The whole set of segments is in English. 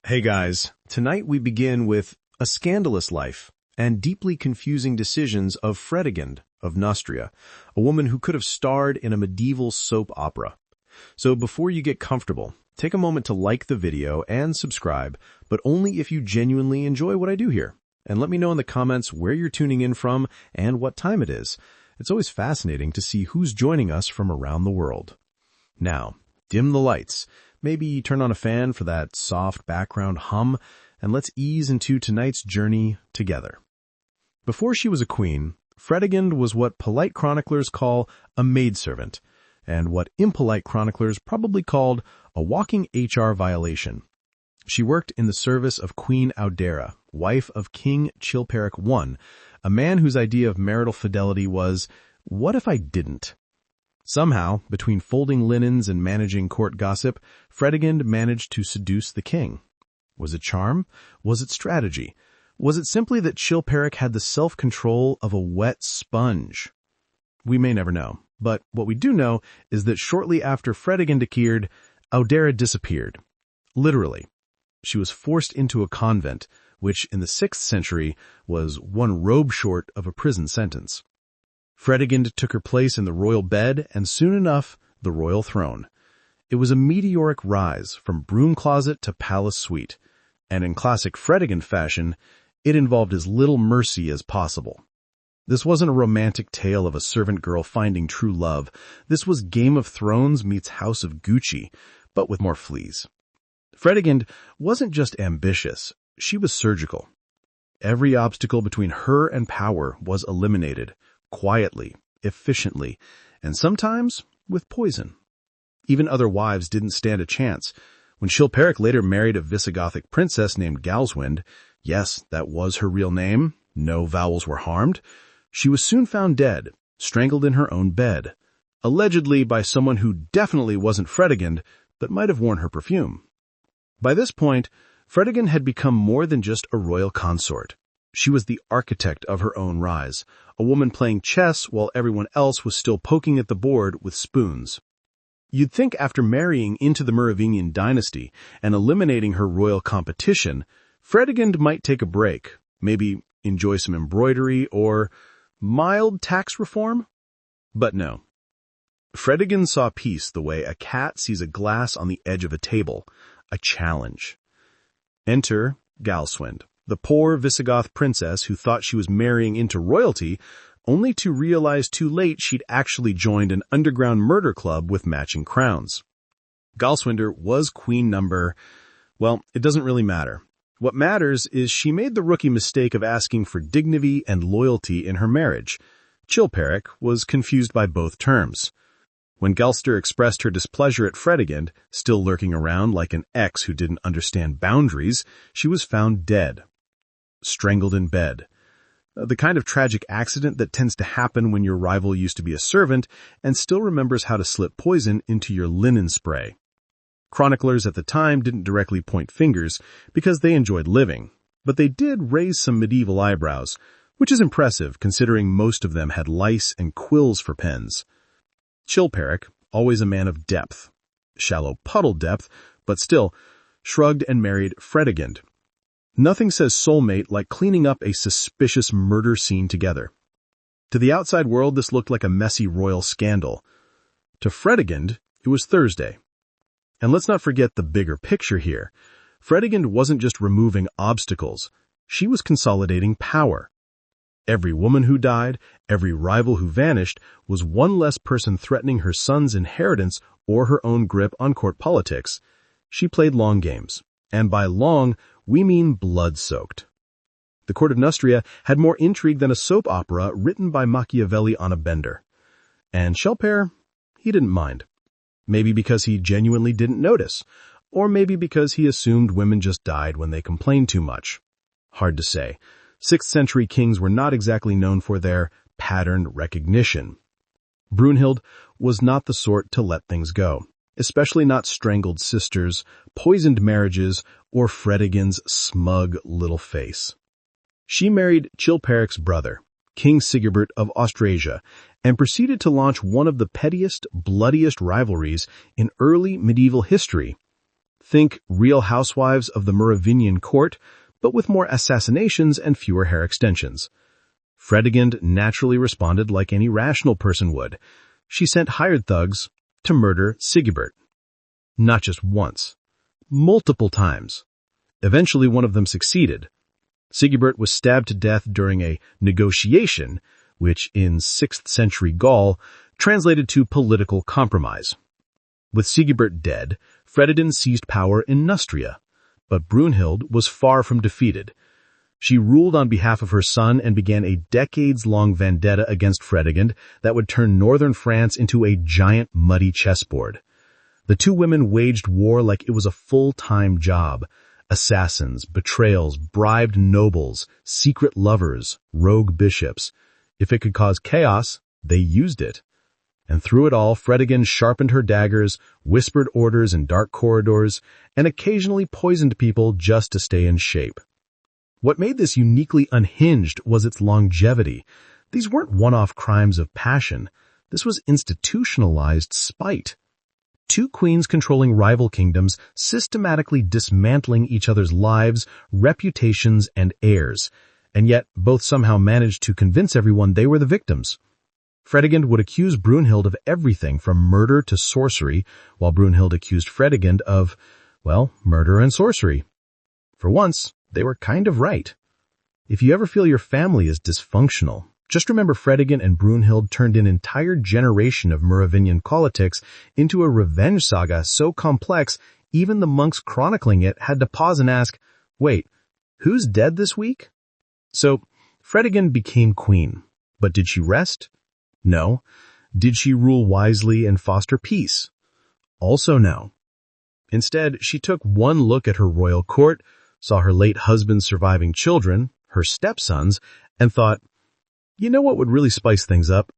Hey guys, tonight we begin with a scandalous life and deeply confusing decisions of Fredegund of Neustria, a woman who could have starred in a medieval soap opera. So before you get comfortable, take a moment to like the video and subscribe, but only if you genuinely enjoy what I do here. And let me know in the comments where you're tuning in from and what time it is. It's always fascinating to see who's joining us from around the world. Now, dim the lights. Maybe turn on a fan for that soft background hum, and let's ease into tonight's journey together. Before she was a queen, Fredegund was what polite chroniclers call a maidservant, and what impolite chroniclers probably called a walking HR violation. She worked in the service of Queen Audera, wife of King Chilperic I, a man whose idea of marital fidelity was, what if I didn't? Somehow, between folding linens and managing court gossip, Fredegund managed to seduce the king. Was it charm? Was it strategy? Was it simply that Chilperic had the self-control of a wet sponge? We may never know, but what we do know is that shortly after Fredegund appeared, Audera disappeared. Literally. She was forced into a convent, which in the 6th century was one robe short of a prison sentence. Fredegund took her place in the royal bed and soon enough, the royal throne. It was a meteoric rise from broom closet to palace suite, and in classic Fredegund fashion, it involved as little mercy as possible. This wasn't a romantic tale of a servant girl finding true love. This was Game of Thrones meets House of Gucci, but with more fleas. Fredegund wasn't just ambitious, she was surgical. Every obstacle between her and power was eliminated, quietly, efficiently, and sometimes with poison. Even other wives didn't stand a chance. When Chilperic later married a Visigothic princess named Galswind, yes, that was her real name, no vowels were harmed, she was soon found dead, strangled in her own bed, allegedly by someone who definitely wasn't Fredegund, but might have worn her perfume. By this point, Fredegund had become more than just a royal consort. She was the architect of her own rise, a woman playing chess while everyone else was still poking at the board with spoons. You'd think after marrying into the Merovingian dynasty and eliminating her royal competition, Fredegund might take a break, maybe enjoy some embroidery or mild tax reform? But no. Fredegund saw peace the way a cat sees a glass on the edge of a table, a challenge. Enter Galswind, the poor Visigoth princess who thought she was marrying into royalty, only to realize too late she'd actually joined an underground murder club with matching crowns. Galswinder was queen number, well, it doesn't really matter. What matters is she made the rookie mistake of asking for dignity and loyalty in her marriage. Chilperic was confused by both terms. When Galster expressed her displeasure at Fredegund, still lurking around like an ex who didn't understand boundaries, she was found dead. Strangled in bed. The kind of tragic accident that tends to happen when your rival used to be a servant and still remembers how to slip poison into your linen spray. Chroniclers at the time didn't directly point fingers because they enjoyed living, but they did raise some medieval eyebrows, which is impressive considering most of them had lice and quills for pens. Chilperic, always a man of depth, shallow puddle depth, but still, shrugged and married Fredegund. Nothing says soulmate like cleaning up a suspicious murder scene together. To the outside world, this looked like a messy royal scandal. To Fredegund, it was Thursday. And let's not forget the bigger picture here. Fredegund wasn't just removing obstacles. She was consolidating power. Every woman who died, every rival who vanished, was one less person threatening her son's inheritance or her own grip on court politics. She played long games. And by long, we mean blood-soaked. The court of Neustria had more intrigue than a soap opera written by Machiavelli on a bender. And Chilperic, he didn't mind. Maybe because he genuinely didn't notice, or maybe because he assumed women just died when they complained too much. Hard to say. 6th century kings were not exactly known for their pattern recognition. Brunhild was not the sort to let things go, especially not strangled sisters, poisoned marriages, or Fredegund's smug little face. She married Chilperic's brother, King Sigebert of Austrasia, and proceeded to launch one of the pettiest, bloodiest rivalries in early medieval history. Think Real Housewives of the Merovingian court, but with more assassinations and fewer hair extensions. Fredegund naturally responded like any rational person would. She sent hired thugs to murder Sigebert. Not just once, multiple times. Eventually one of them succeeded. Sigebert was stabbed to death during a negotiation, which in 6th century Gaul translated to political compromise. With Sigebert dead, Fredegund seized power in Neustria, but Brunhild was far from defeated. She ruled on behalf of her son and began a decades-long vendetta against Fredegund that would turn northern France into a giant muddy chessboard. The two women waged war like it was a full-time job. Assassins, betrayals, bribed nobles, secret lovers, rogue bishops. If it could cause chaos, they used it. And through it all, Fredegund sharpened her daggers, whispered orders in dark corridors, and occasionally poisoned people just to stay in shape. What made this uniquely unhinged was its longevity. These weren't one-off crimes of passion. This was institutionalized spite. Two queens controlling rival kingdoms, systematically dismantling each other's lives, reputations, and heirs. And yet, both somehow managed to convince everyone they were the victims. Fredegund would accuse Brunhild of everything from murder to sorcery, while Brunhild accused Fredegund of, well, murder and sorcery. For once, they were kind of right. If you ever feel your family is dysfunctional, just remember Fredegund and Brunhild turned an entire generation of Merovingian politics into a revenge saga so complex, even the monks chronicling it had to pause and ask, wait, who's dead this week? So, Fredegund became queen. But did she rest? No. Did she rule wisely and foster peace? Also no. Instead, she took one look at her royal court, saw her late husband's surviving children, her stepsons, and thought, you know what would really spice things up?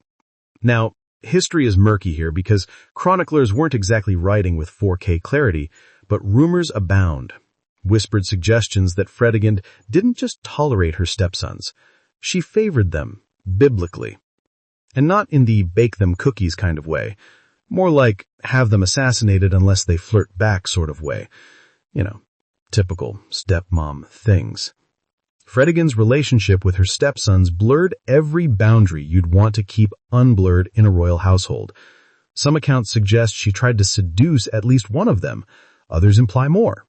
Now, history is murky here because chroniclers weren't exactly writing with 4K clarity, but rumors abound. Whispered suggestions that Fredegund didn't just tolerate her stepsons. She favored them, biblically. And not in the bake them cookies kind of way. More like have them assassinated unless they flirt back sort of way. You know, typical stepmom things. Fredegund's relationship with her stepsons blurred every boundary you'd want to keep unblurred in a royal household. Some accounts suggest she tried to seduce at least one of them. Others imply more.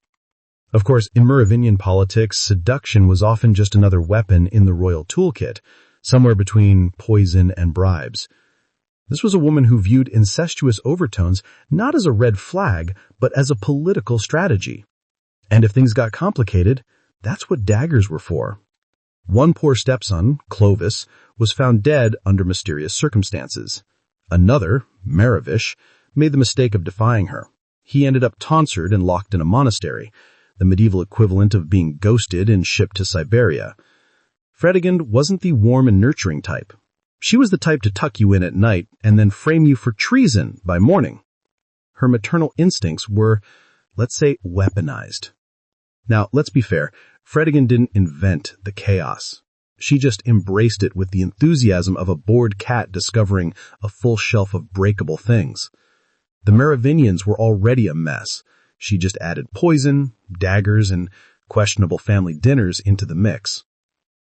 Of course, in Merovingian politics, seduction was often just another weapon in the royal toolkit, somewhere between poison and bribes. This was a woman who viewed incestuous overtones not as a red flag, but as a political strategy. And if things got complicated, that's what daggers were for. One poor stepson, Clovis, was found dead under mysterious circumstances. Another, Maravish, made the mistake of defying her. He ended up tonsured and locked in a monastery, the medieval equivalent of being ghosted and shipped to Siberia. Fredegund wasn't the warm and nurturing type. She was the type to tuck you in at night and then frame you for treason by morning. Her maternal instincts were, let's say, weaponized. Now, let's be fair, Fredegund didn't invent the chaos. She just embraced it with the enthusiasm of a bored cat discovering a full shelf of breakable things. The Merovingians were already a mess. She just added poison, daggers, and questionable family dinners into the mix.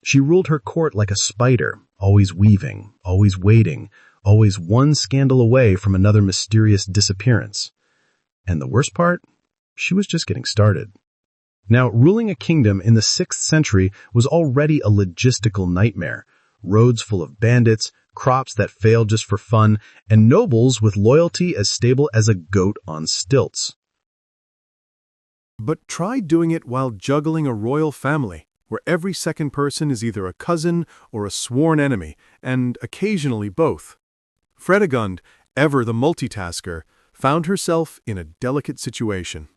She ruled her court like a spider, always weaving, always waiting, always one scandal away from another mysterious disappearance. And the worst part? She was just getting started. Now, ruling a kingdom in the 6th century was already a logistical nightmare. Roads full of bandits, crops that failed just for fun, and nobles with loyalty as stable as a goat on stilts. But try doing it while juggling a royal family, where every second person is either a cousin or a sworn enemy, and occasionally both. Fredegund, ever the multitasker, found herself in a delicate situation.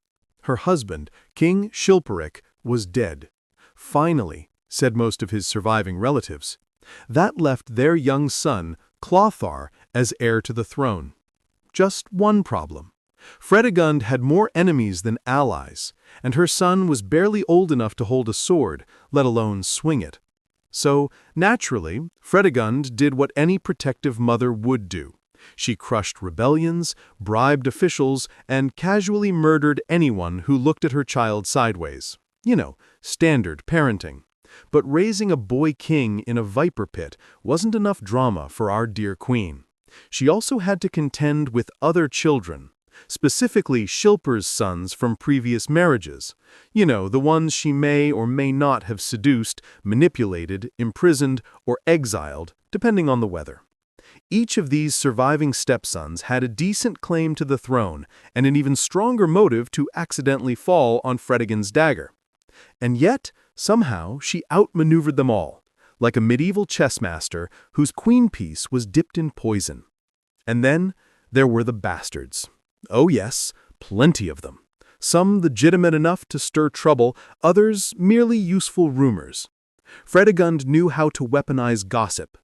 Her husband, King Chilperic, was dead. Finally, said most of his surviving relatives. That left their young son, Clothar, as heir to the throne. Just one problem. Fredegund had more enemies than allies, and her son was barely old enough to hold a sword, let alone swing it. So, naturally, Fredegund did what any protective mother would do. She crushed rebellions, bribed officials, and casually murdered anyone who looked at her child sideways. Standard parenting. But raising a boy king in a viper pit wasn't enough drama for our dear queen. She also had to contend with other children, specifically Shilper's sons from previous marriages. The ones she may or may not have seduced, manipulated, imprisoned, or exiled, depending on the weather. Each of these surviving stepsons had a decent claim to the throne and an even stronger motive to accidentally fall on Fredegund's dagger. And yet, somehow, she outmaneuvered them all, like a medieval chess master whose queen piece was dipped in poison. And then there were the bastards. Oh yes, plenty of them. Some legitimate enough to stir trouble, others merely useful rumors. Fredegund knew how to weaponize gossip.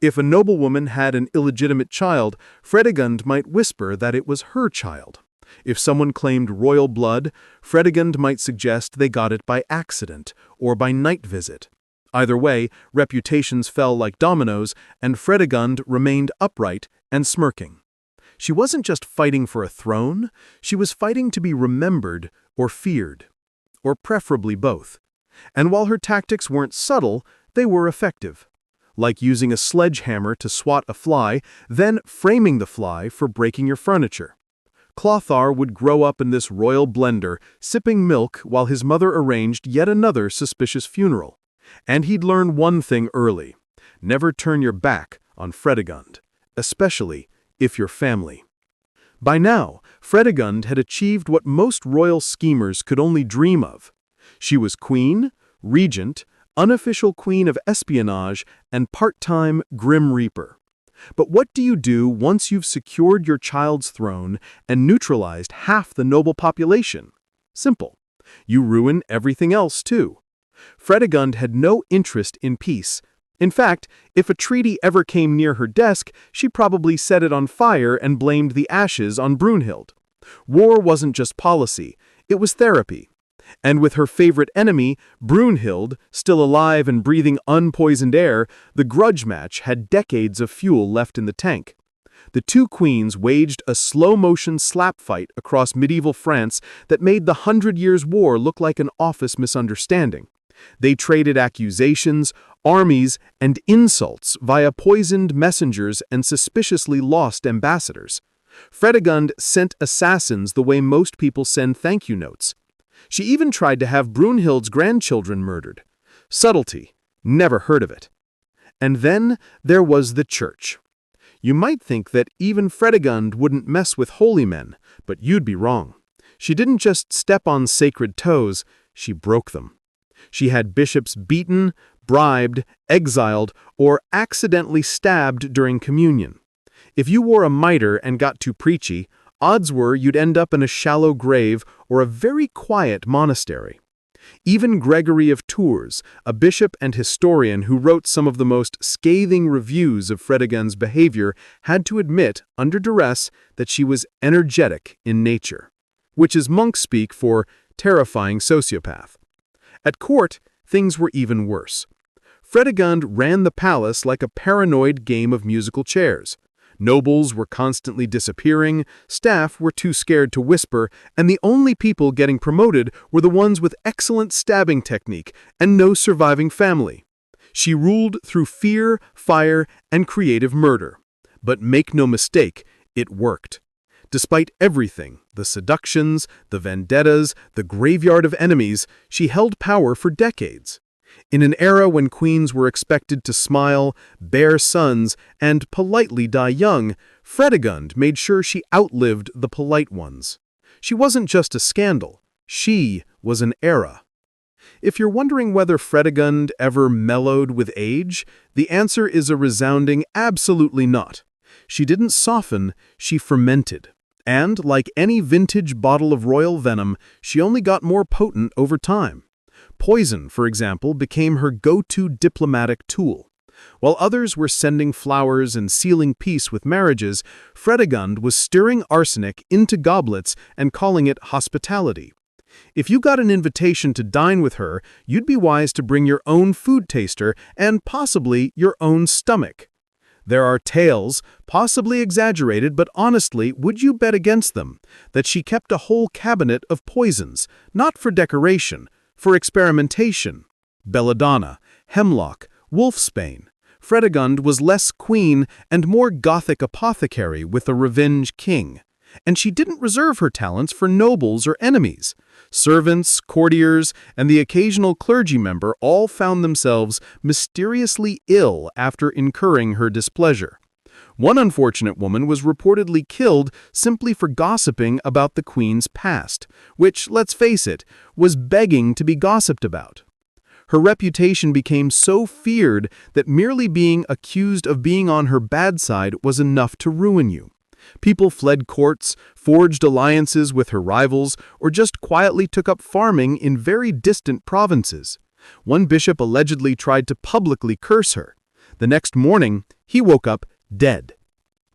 If a noblewoman had an illegitimate child, Fredegund might whisper that it was her child. If someone claimed royal blood, Fredegund might suggest they got it by accident or by night visit. Either way, reputations fell like dominoes, and Fredegund remained upright and smirking. She wasn't just fighting for a throne, she was fighting to be remembered or feared, or preferably both. And while her tactics weren't subtle, they were effective. Like using a sledgehammer to swat a fly, then framing the fly for breaking your furniture. Clothar would grow up in this royal blender, sipping milk while his mother arranged yet another suspicious funeral. And he'd learn one thing early: never turn your back on Fredegund, especially if you're family. By now, Fredegund had achieved what most royal schemers could only dream of. She was queen, regent, unofficial queen of espionage, and part-time Grim Reaper. But what do you do once you've secured your child's throne and neutralized half the noble population? Simple. You ruin everything else too. Fredegund had no interest in peace. In fact, if a treaty ever came near her desk, she probably set it on fire and blamed the ashes on Brunhild. War wasn't just policy, it was therapy. And with her favorite enemy, Brunhild, still alive and breathing unpoisoned air, the grudge match had decades of fuel left in the tank. The two queens waged a slow-motion slap fight across medieval France that made the 100 Years' War look like an office misunderstanding. They traded accusations, armies, and insults via poisoned messengers and suspiciously lost ambassadors. Fredegund sent assassins the way most people send thank-you notes. She even tried to have Brunhild's grandchildren murdered. Subtlety. Never heard of it. And then there was the church. You might think that even Fredegund wouldn't mess with holy men, but you'd be wrong. She didn't just step on sacred toes, she broke them. She had bishops beaten, bribed, exiled, or accidentally stabbed during communion. If you wore a mitre and got too preachy, odds were you'd end up in a shallow grave or a very quiet monastery. Even Gregory of Tours, a bishop and historian who wrote some of the most scathing reviews of Fredegund's behavior, had to admit, under duress, that she was energetic in nature, which is monk speak for terrifying sociopath. At court, things were even worse. Fredegund ran the palace like a paranoid game of musical chairs. Nobles were constantly disappearing, staff were too scared to whisper, and the only people getting promoted were the ones with excellent stabbing technique and no surviving family. She ruled through fear, fire, and creative murder. But make no mistake, it worked. Despite everything, the seductions, the vendettas, the graveyard of enemies, she held power for decades. In an era when queens were expected to smile, bear sons, and politely die young, Fredegund made sure she outlived the polite ones. She wasn't just a scandal, she was an era. If you're wondering whether Fredegund ever mellowed with age, the answer is a resounding absolutely not. She didn't soften, she fermented. And, like any vintage bottle of royal venom, she only got more potent over time. Poison, for example, became her go-to diplomatic tool. While others were sending flowers and sealing peace with marriages, Fredegund was stirring arsenic into goblets and calling it hospitality. If you got an invitation to dine with her, you'd be wise to bring your own food taster and possibly your own stomach. There are tales, possibly exaggerated, but honestly, would you bet against them, that she kept a whole cabinet of poisons, not for decoration, for experimentation? Belladonna, hemlock, wolfsbane. Fredegund was less queen and more Gothic apothecary with a revenge king. And she didn't reserve her talents for nobles or enemies. Servants, courtiers, and the occasional clergy member all found themselves mysteriously ill after incurring her displeasure. One unfortunate woman was reportedly killed simply for gossiping about the queen's past, which, let's face it, was begging to be gossiped about. Her reputation became so feared that merely being accused of being on her bad side was enough to ruin you. People fled courts, forged alliances with her rivals, or just quietly took up farming in very distant provinces. One bishop allegedly tried to publicly curse her. The next morning, he woke up dead.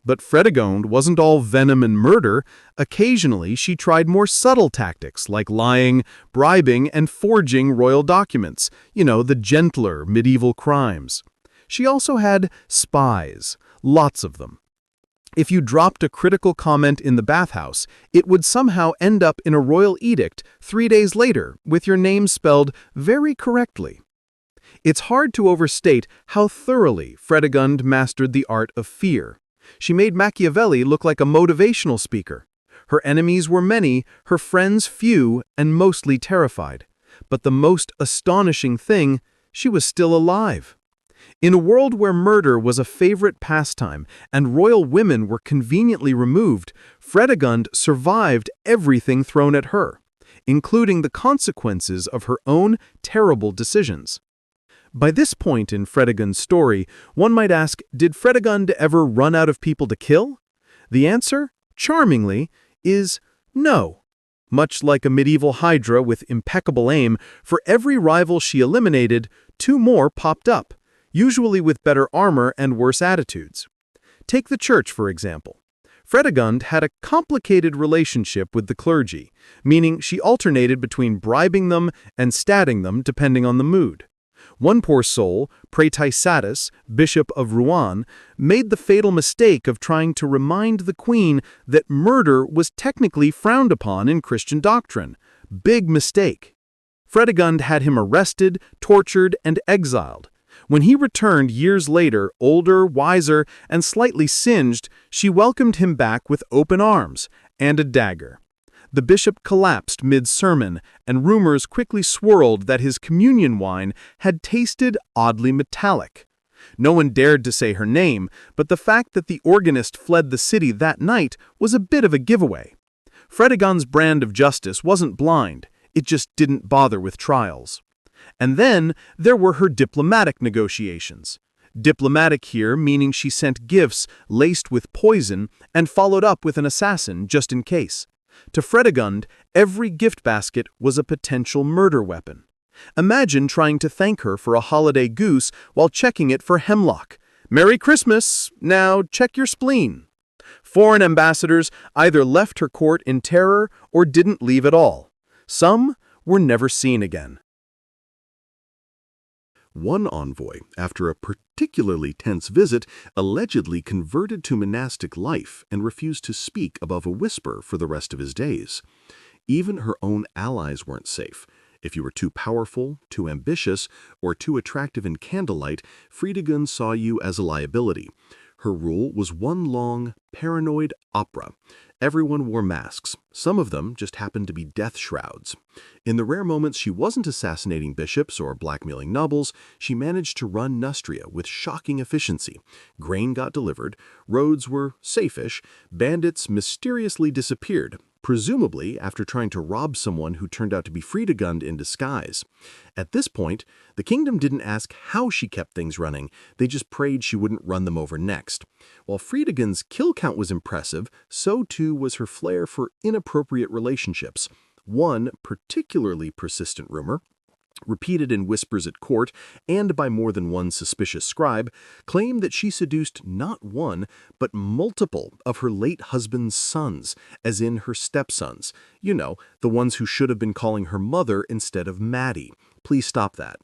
But Fredegund wasn't all venom and murder. Occasionally, she tried more subtle tactics like lying, bribing, and forging royal documents, the gentler medieval crimes. She also had spies, lots of them. If you dropped a critical comment in the bathhouse, it would somehow end up in a royal edict 3 days later with your name spelled very correctly. It's hard to overstate how thoroughly Fredegund mastered the art of fear. She made Machiavelli look like a motivational speaker. Her enemies were many, her friends few, and mostly terrified. But the most astonishing thing, she was still alive. In a world where murder was a favorite pastime and royal women were conveniently removed, Fredegund survived everything thrown at her, including the consequences of her own terrible decisions. By this point in Fredegund's story, one might ask, did Fredegund ever run out of people to kill? The answer, charmingly, is no. Much like a medieval hydra with impeccable aim, for every rival she eliminated, 2 more popped up, usually with better armor and worse attitudes. Take the church, for example. Fredegund had a complicated relationship with the clergy, meaning she alternated between bribing them and statting them depending on the mood. One poor soul, Praeticiatus, Bishop of Rouen, made the fatal mistake of trying to remind the queen that murder was technically frowned upon in Christian doctrine. Big mistake. Fredegund had him arrested, tortured, and exiled. When he returned years later, older, wiser, and slightly singed, she welcomed him back with open arms and a dagger. The bishop collapsed mid-sermon, and rumors quickly swirled that his communion wine had tasted oddly metallic. No one dared to say her name, but the fact that the organist fled the city that night was a bit of a giveaway. Fredegund's brand of justice wasn't blind, it just didn't bother with trials. And then there were her diplomatic negotiations. Diplomatic here meaning she sent gifts laced with poison and followed up with an assassin just in case. To Fredegund, every gift basket was a potential murder weapon. Imagine trying to thank her for a holiday goose while checking it for hemlock. Merry Christmas! Now check your spleen. Foreign ambassadors either left her court in terror or didn't leave at all. Some were never seen again. One envoy, after a particularly tense visit, allegedly converted to monastic life and refused to speak above a whisper for the rest of his days. Even her own allies weren't safe. If you were too powerful, too ambitious, or too attractive in candlelight, Fredegund saw you as a liability. Her rule was one long, paranoid opera. Everyone wore masks. Some of them just happened to be death shrouds. In the rare moments she wasn't assassinating bishops or blackmailing nobles, she managed to run Nustria with shocking efficiency. Grain got delivered, roads were safe-ish, bandits mysteriously disappeared, presumably after trying to rob someone who turned out to be Fredegund in disguise. At this point, the kingdom didn't ask how she kept things running, they just prayed she wouldn't run them over next. While Fredegund's kill count was impressive, so too was her flair for inappropriate relationships. One particularly persistent rumor repeated in whispers at court and by more than one suspicious scribe, claim that she seduced not one, but multiple of her late husband's sons, as in her stepsons. You know, the ones who should have been calling her mother instead of Maddie. Please stop that.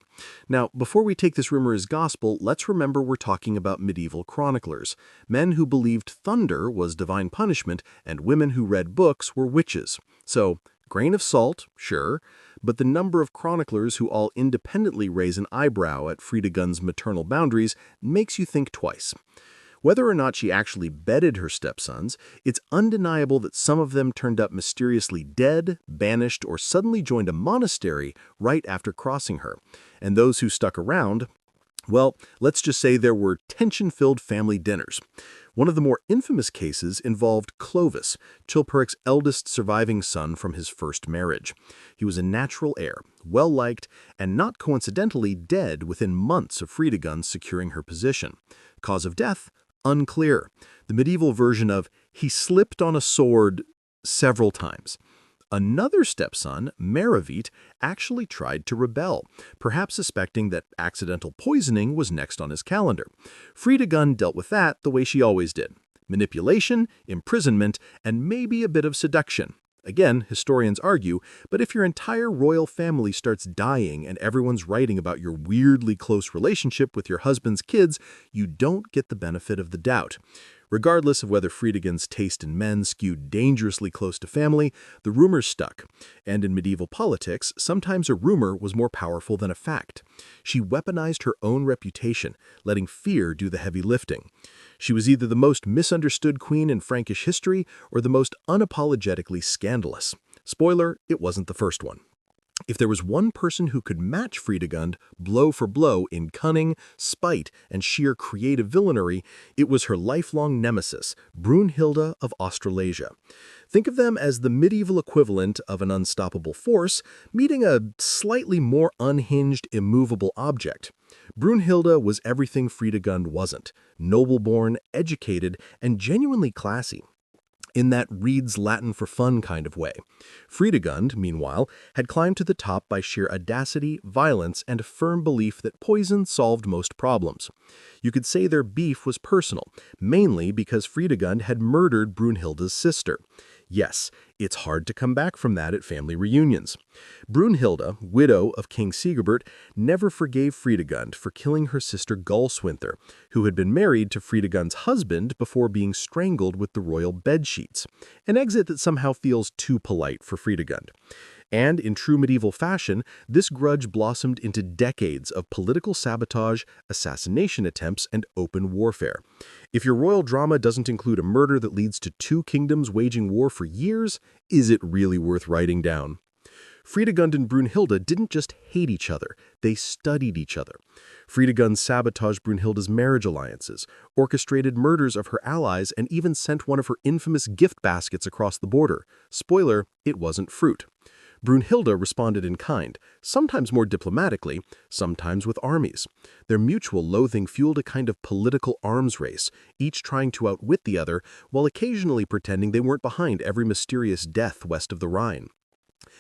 Now, before we take this rumor as gospel, let's remember we're talking about medieval chroniclers, men who believed thunder was divine punishment and women who read books were witches. So, grain of salt, sure, but the number of chroniclers who all independently raise an eyebrow at Fredegund's maternal boundaries makes you think twice. Whether or not she actually bedded her stepsons, it's undeniable that some of them turned up mysteriously dead, banished, or suddenly joined a monastery right after crossing her. And those who stuck around, well, let's just say there were tension-filled family dinners. One of the more infamous cases involved Clovis, Chilperic's eldest surviving son from his first marriage. He was a natural heir, well-liked, and not coincidentally dead within months of Fredegund securing her position. Cause of death? Unclear. The medieval version of he slipped on a sword several times. Another stepson, Meravit, actually tried to rebel, perhaps suspecting that accidental poisoning was next on his calendar. Fredegund dealt with that the way she always did: manipulation, imprisonment, and maybe a bit of seduction. Again, historians argue, but if your entire royal family starts dying and everyone's writing about your weirdly close relationship with your husband's kids, you don't get the benefit of the doubt. Regardless of whether Fredegund's taste in men skewed dangerously close to family, the rumors stuck. And in medieval politics, sometimes a rumor was more powerful than a fact. She weaponized her own reputation, letting fear do the heavy lifting. She was either the most misunderstood queen in Frankish history or the most unapologetically scandalous. Spoiler, it wasn't the first one. If there was one person who could match Fredegund blow for blow in cunning, spite, and sheer creative villainy, it was her lifelong nemesis, Brunhilde of Australasia. Think of them as the medieval equivalent of an unstoppable force meeting a slightly more unhinged, immovable object. Brunhilde was everything Fredegund wasn't: noble-born, educated, and genuinely classy, in that reads Latin for fun kind of way. Fredegund, meanwhile, had climbed to the top by sheer audacity, violence, and a firm belief that poison solved most problems. You could say their beef was personal, mainly because Fredegund had murdered Brunhilde's sister. Yes, it's hard to come back from that at family reunions. Brunhilde, widow of King Sigebert, never forgave Fredegund for killing her sister Gulswinther, who had been married to Fredegund's husband before being strangled with the royal bedsheets, an exit that somehow feels too polite for Fredegund. And in true medieval fashion, this grudge blossomed into decades of political sabotage, assassination attempts, and open warfare. If your royal drama doesn't include a murder that leads to two kingdoms waging war for years, is it really worth writing down? Fredegund and Brunhilde didn't just hate each other, they studied each other. Fredegund sabotaged Brunhilde's marriage alliances, orchestrated murders of her allies, and even sent one of her infamous gift baskets across the border. Spoiler, it wasn't fruit. Brunhilde responded in kind, sometimes more diplomatically, sometimes with armies. Their mutual loathing fueled a kind of political arms race, each trying to outwit the other, while occasionally pretending they weren't behind every mysterious death west of the Rhine.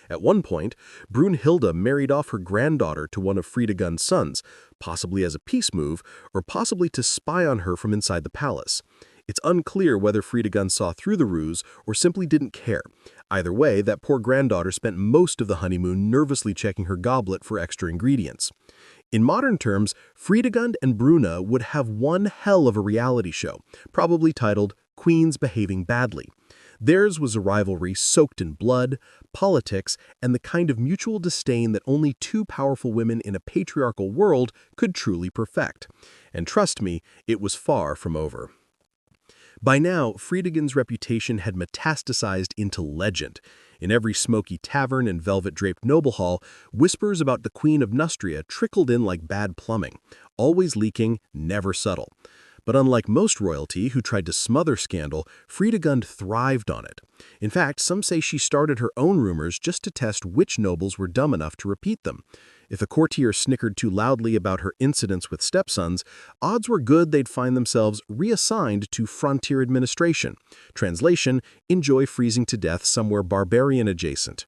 At one point, Brunhilde married off her granddaughter to one of Fredegund's sons, possibly as a peace move, or possibly to spy on her from inside the palace. It's unclear whether Fredegund saw through the ruse or simply didn't care. Either way, that poor granddaughter spent most of the honeymoon nervously checking her goblet for extra ingredients. In modern terms, Fredegund and Bruna would have one hell of a reality show, probably titled Queens Behaving Badly. Theirs was a rivalry soaked in blood, politics, and the kind of mutual disdain that only two powerful women in a patriarchal world could truly perfect. And trust me, it was far from over. By now, Fredegund's reputation had metastasized into legend. In every smoky tavern and velvet-draped noble hall, whispers about the Queen of Nustria trickled in like bad plumbing, always leaking, never subtle. But unlike most royalty who tried to smother scandal, Fredegund thrived on it. In fact, some say she started her own rumors just to test which nobles were dumb enough to repeat them. If a courtier snickered too loudly about her incidents with stepsons, odds were good they'd find themselves reassigned to frontier administration. Translation, enjoy freezing to death somewhere barbarian adjacent.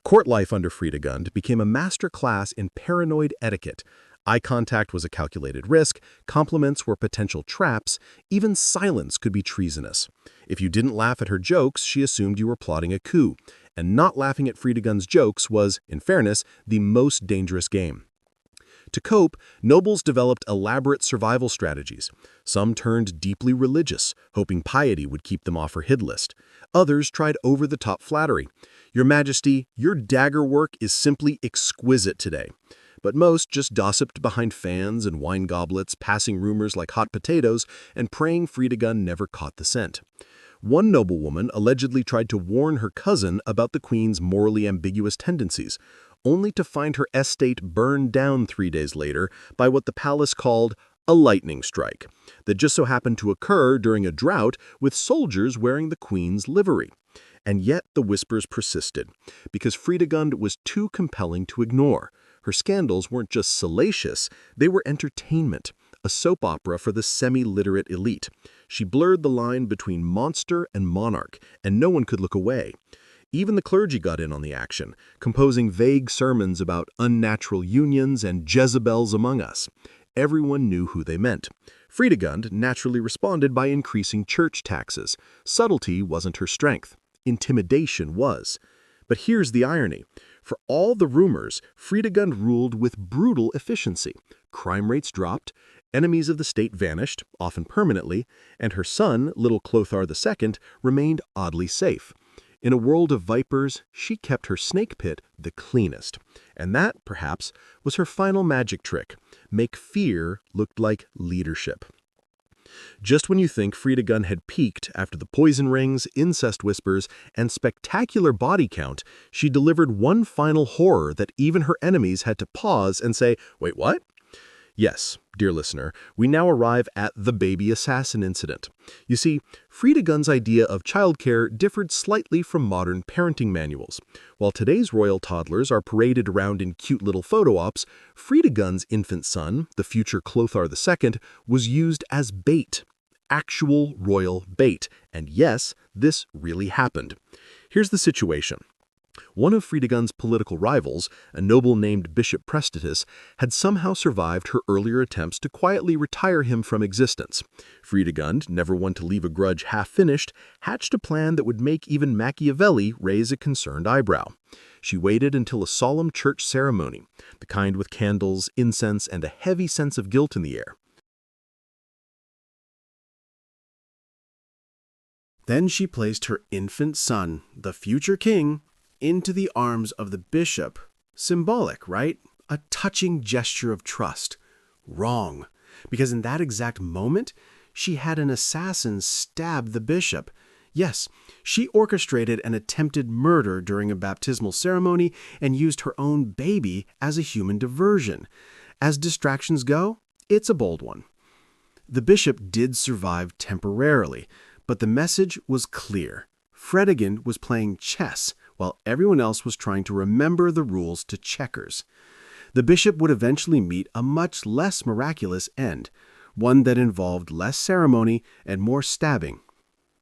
Court life under Fredegund became a master class in paranoid etiquette. Eye contact was a calculated risk, compliments were potential traps, even silence could be treasonous. If you didn't laugh at her jokes, she assumed you were plotting a coup, and not laughing at Fredegund's jokes was, in fairness, the most dangerous game. To cope, nobles developed elaborate survival strategies. Some turned deeply religious, hoping piety would keep them off her hit list. Others tried over-the-top flattery. "Your Majesty, your dagger work is simply exquisite today." But most just gossiped behind fans and wine goblets, passing rumors like hot potatoes and praying Fredegund never caught the scent. One noblewoman allegedly tried to warn her cousin about the queen's morally ambiguous tendencies, only to find her estate burned down 3 days later by what the palace called a lightning strike, that just so happened to occur during a drought with soldiers wearing the queen's livery. And yet the whispers persisted, because Fredegund was too compelling to ignore. Her scandals weren't just salacious, they were entertainment, a soap opera for the semi-literate elite. She blurred the line between monster and monarch, and no one could look away. Even the clergy got in on the action, composing vague sermons about unnatural unions and Jezebels among us. Everyone knew who they meant. Fredegund naturally responded by increasing church taxes. Subtlety wasn't her strength. Intimidation was. But here's the irony. For all the rumors, Fredegund ruled with brutal efficiency. Crime rates dropped, enemies of the state vanished, often permanently, and her son, little Clothar II, remained oddly safe. In a world of vipers, she kept her snake pit the cleanest. And that, perhaps, was her final magic trick: make fear look like leadership. Just when you think Fredegund had peaked after the poison rings, incest whispers, and spectacular body count, she delivered one final horror that even her enemies had to pause and say, "Wait, what?" Yes, dear listener, we now arrive at the baby assassin incident. You see, Fredegund's idea of childcare differed slightly from modern parenting manuals. While today's royal toddlers are paraded around in cute little photo ops, Fredegund's infant son, the future Clothar II, was used as bait. Actual royal bait. And yes, this really happened. Here's the situation. One of Fredegund's political rivals, a noble named Bishop Prestitus, had somehow survived her earlier attempts to quietly retire him from existence. Fredegund, never one to leave a grudge half-finished, hatched a plan that would make even Machiavelli raise a concerned eyebrow. She waited until a solemn church ceremony, the kind with candles, incense, and a heavy sense of guilt in the air. Then she placed her infant son, the future king, into the arms of the bishop. Symbolic, right? A touching gesture of trust. Wrong. Because in that exact moment, she had an assassin stab the bishop. Yes, she orchestrated an attempted murder during a baptismal ceremony and used her own baby as a human diversion. As distractions go, it's a bold one. The bishop did survive temporarily, but the message was clear. Fredegund was playing chess, while everyone else was trying to remember the rules to checkers. The bishop would eventually meet a much less miraculous end, one that involved less ceremony and more stabbing.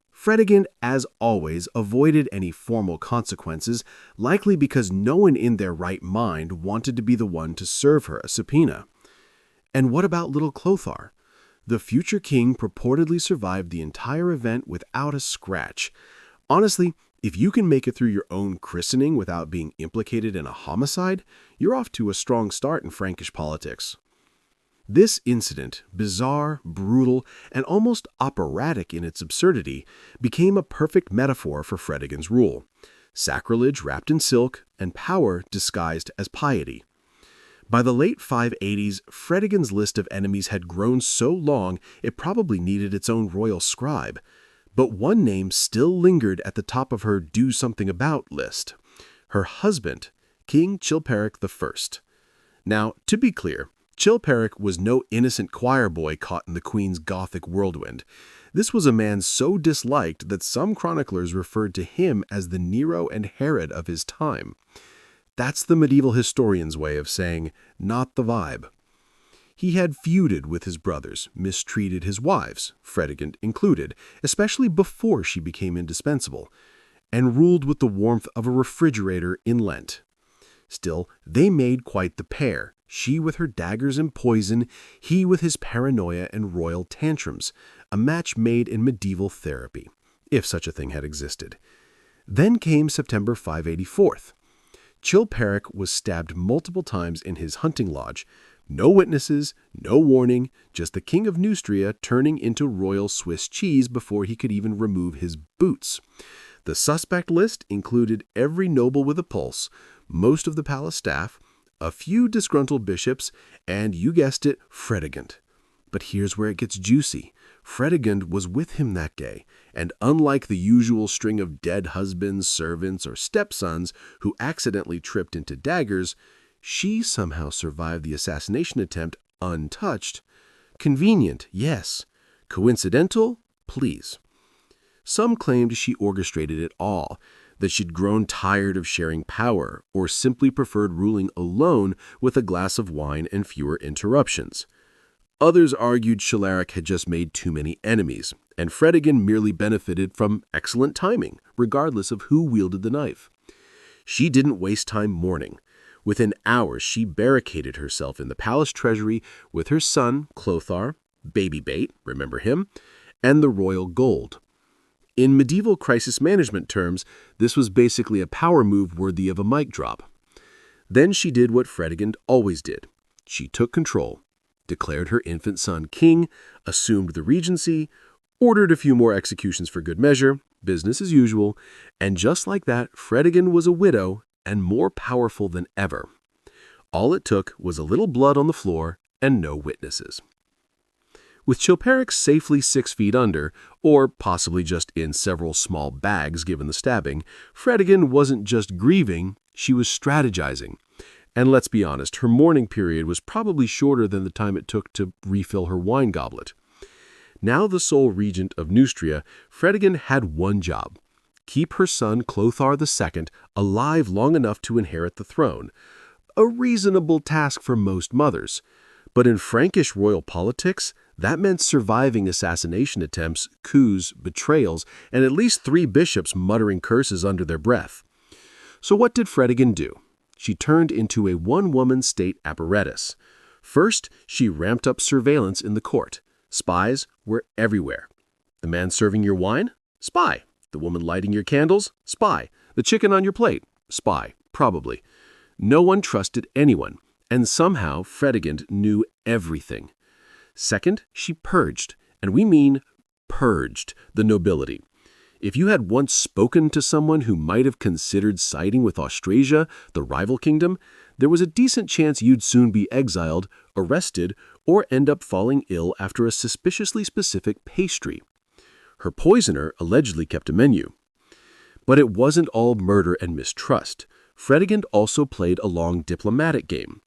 Fredegund, as always, avoided any formal consequences, likely because no one in their right mind wanted to be the one to serve her a subpoena. And what about little Clothar? The future king purportedly survived the entire event without a scratch. Honestly, if you can make it through your own christening without being implicated in a homicide, you're off to a strong start in Frankish politics. This incident, bizarre, brutal, and almost operatic in its absurdity, became a perfect metaphor for Fredegund's rule. Sacrilege wrapped in silk and power disguised as piety. By the late 580s, Fredegund's list of enemies had grown so long it probably needed its own royal scribe. But one name still lingered at the top of her do-something-about list. Her husband, King Chilperic I. Now, to be clear, Chilperic was no innocent choir boy caught in the Queen's Gothic whirlwind. This was a man so disliked that some chroniclers referred to him as the Nero and Herod of his time. That's the medieval historian's way of saying, not the vibe. He had feuded with his brothers, mistreated his wives, Fredegund included, especially before she became indispensable. and ruled with the warmth of a refrigerator in Lent. Still, they made quite the pair, she with her daggers and poison, he with his paranoia and royal tantrums, a match made in medieval therapy, if such a thing had existed. Then came September 584. Chilperic was stabbed multiple times in his hunting lodge. No witnesses, no warning, just the king of Neustria turning into royal Swiss cheese before he could even remove his boots. The suspect list included every noble with a pulse, most of the palace staff, a few disgruntled bishops, and, you guessed it, Fredegund. But here's where it gets juicy. Fredegund was with him that day, and unlike the usual string of dead husbands, servants, or stepsons who accidentally tripped into daggers, she somehow survived the assassination attempt untouched. Convenient, yes. Coincidental? Please. Some claimed she orchestrated it all, that she'd grown tired of sharing power, or simply preferred ruling alone with a glass of wine and fewer interruptions. Others argued Chilperic had just made too many enemies, and Fredegund merely benefited from excellent timing, regardless of who wielded the knife. She didn't waste time mourning. Within hours, she barricaded herself in the palace treasury with her son, Clothar, baby bait, remember him, and the royal gold. In medieval crisis management terms, this was basically a power move worthy of a mic drop. Then she did what Fredegund always did. She took control, declared her infant son king, assumed the regency, ordered a few more executions for good measure, business as usual, and just like that, Fredegund was a widow and more powerful than ever. All it took was a little blood on the floor and no witnesses. With Chilperic safely 6 feet under, or possibly just in several small bags given the stabbing, Fredegund wasn't just grieving, she was strategizing. And let's be honest, her mourning period was probably shorter than the time it took to refill her wine goblet. Now the sole regent of Neustria, Fredegund had one job: keep her son Clothar II alive long enough to inherit the throne. A reasonable task for most mothers. But in Frankish royal politics, that meant surviving assassination attempts, coups, betrayals, and at least 3 bishops muttering curses under their breath. So what did Fredegund do? She turned into a one-woman state apparatus. First, she ramped up surveillance in the court. Spies were everywhere. The man serving your wine? Spy. The woman lighting your candles? Spy. The chicken on your plate? Spy. Probably. No one trusted anyone, and somehow Fredegund knew everything. Second, she purged, and we mean purged, the nobility. If you had once spoken to someone who might have considered siding with Austrasia, the rival kingdom, there was a decent chance you'd soon be exiled, arrested, or end up falling ill after a suspiciously specific pastry. Her poisoner allegedly kept a menu. But it wasn't all murder and mistrust. Fredegund also played a long diplomatic game.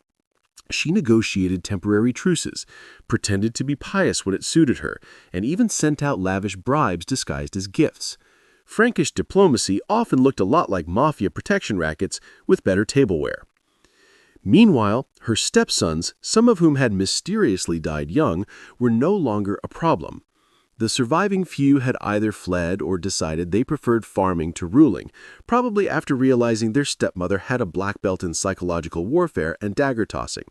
She negotiated temporary truces, pretended to be pious when it suited her, and even sent out lavish bribes disguised as gifts. Frankish diplomacy often looked a lot like mafia protection rackets with better tableware. Meanwhile, her stepsons, some of whom had mysteriously died young, were no longer a problem. The surviving few had either fled or decided they preferred farming to ruling, probably after realizing their stepmother had a black belt in psychological warfare and dagger tossing.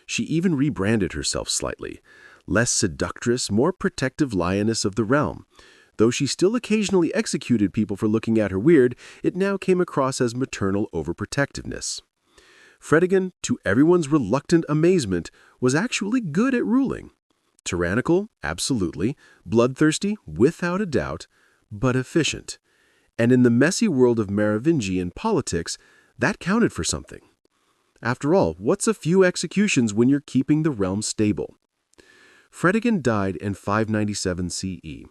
She even rebranded herself slightly, less seductress, more protective lioness of the realm. Though she still occasionally executed people for looking at her weird, it now came across as maternal overprotectiveness. Fredegund, to everyone's reluctant amazement, was actually good at ruling. Tyrannical, absolutely, bloodthirsty, without a doubt, but efficient. And in the messy world of Merovingian politics, that counted for something. After all, what's a few executions when you're keeping the realm stable? Fredegund died in 597 CE,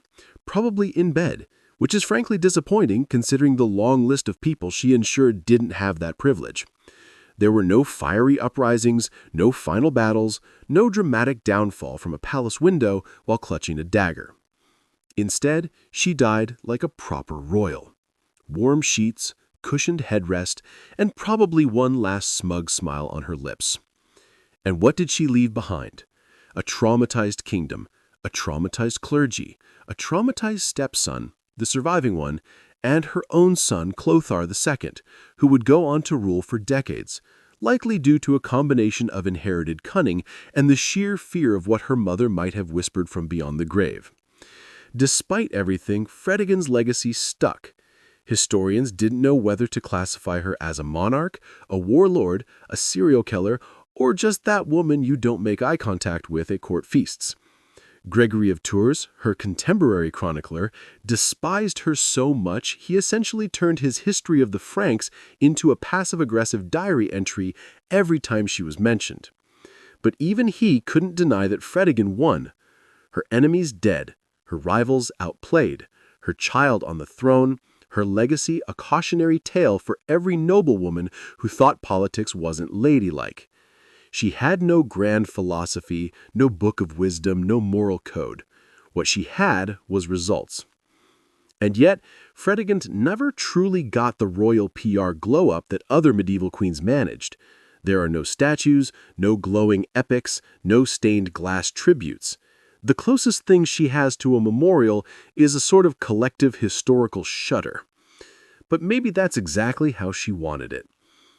probably in bed, which is frankly disappointing considering the long list of people she ensured didn't have that privilege. There were no fiery uprisings, no final battles, no dramatic downfall from a palace window while clutching a dagger. Instead, she died like a proper royal. Warm sheets, cushioned headrest, and probably one last smug smile on her lips. And what did she leave behind? A traumatized kingdom, a traumatized clergy, a traumatized stepson, the surviving one, and her own son Clothar II, who would go on to rule for decades, likely due to a combination of inherited cunning and the sheer fear of what her mother might have whispered from beyond the grave. Despite everything, Fredegund's legacy stuck. Historians didn't know whether to classify her as a monarch, a warlord, a serial killer, or just that woman you don't make eye contact with at court feasts. Gregory of Tours, her contemporary chronicler, despised her so much he essentially turned his history of the Franks into a passive-aggressive diary entry every time she was mentioned. But even he couldn't deny that Fredegund won. Her enemies dead, her rivals outplayed, her child on the throne, her legacy a cautionary tale for every noblewoman who thought politics wasn't ladylike. She had no grand philosophy, no book of wisdom, no moral code. What she had was results. And yet, Fredegund never truly got the royal PR glow-up that other medieval queens managed. There are no statues, no glowing epics, no stained glass tributes. The closest thing she has to a memorial is a sort of collective historical shudder. But maybe that's exactly how she wanted it.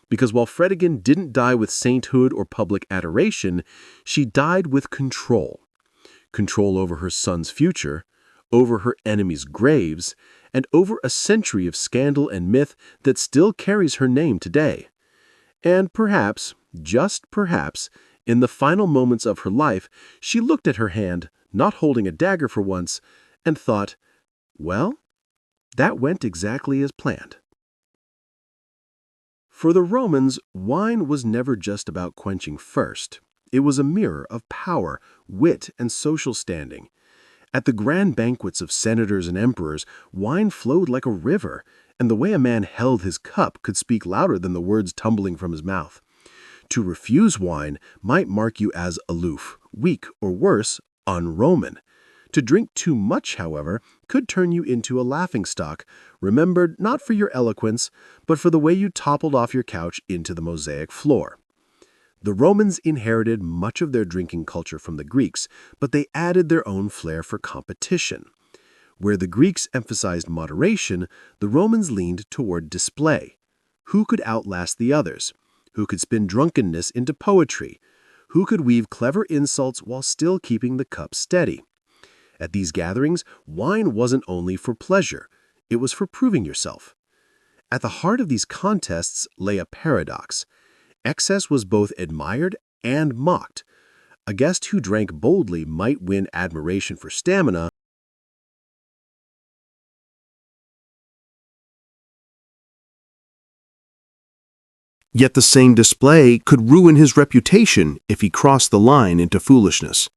Because while Fredegund didn't die with sainthood or public adoration, she died with control. Control over her son's future, over her enemies' graves, and over a century of scandal and myth that still carries her name today. And perhaps, just perhaps, in the final moments of her life, she looked at her hand, not holding a dagger for once, and thought, well, that went exactly as planned. For the Romans, wine was never just about quenching thirst. It was a mirror of power, wit, and social standing. At the grand banquets of senators and emperors, wine flowed like a river, and the way a man held his cup could speak louder than the words tumbling from his mouth. To refuse wine might mark you as aloof, weak, or worse, un-Roman. To drink too much, however, could turn you into a laughingstock, remembered not for your eloquence, but for the way you toppled off your couch into the mosaic floor. The Romans inherited much of their drinking culture from the Greeks, but they added their own flair for competition. Where the Greeks emphasized moderation, the Romans leaned toward display. Who could outlast the others? Who could spin drunkenness into poetry? Who could weave clever insults while still keeping the cup steady? At these gatherings, wine wasn't only for pleasure, it was for proving yourself. At the heart of these contests lay a paradox. Excess was both admired and mocked. A guest who drank boldly might win admiration for stamina, yet the same display could ruin his reputation if he crossed the line into foolishness.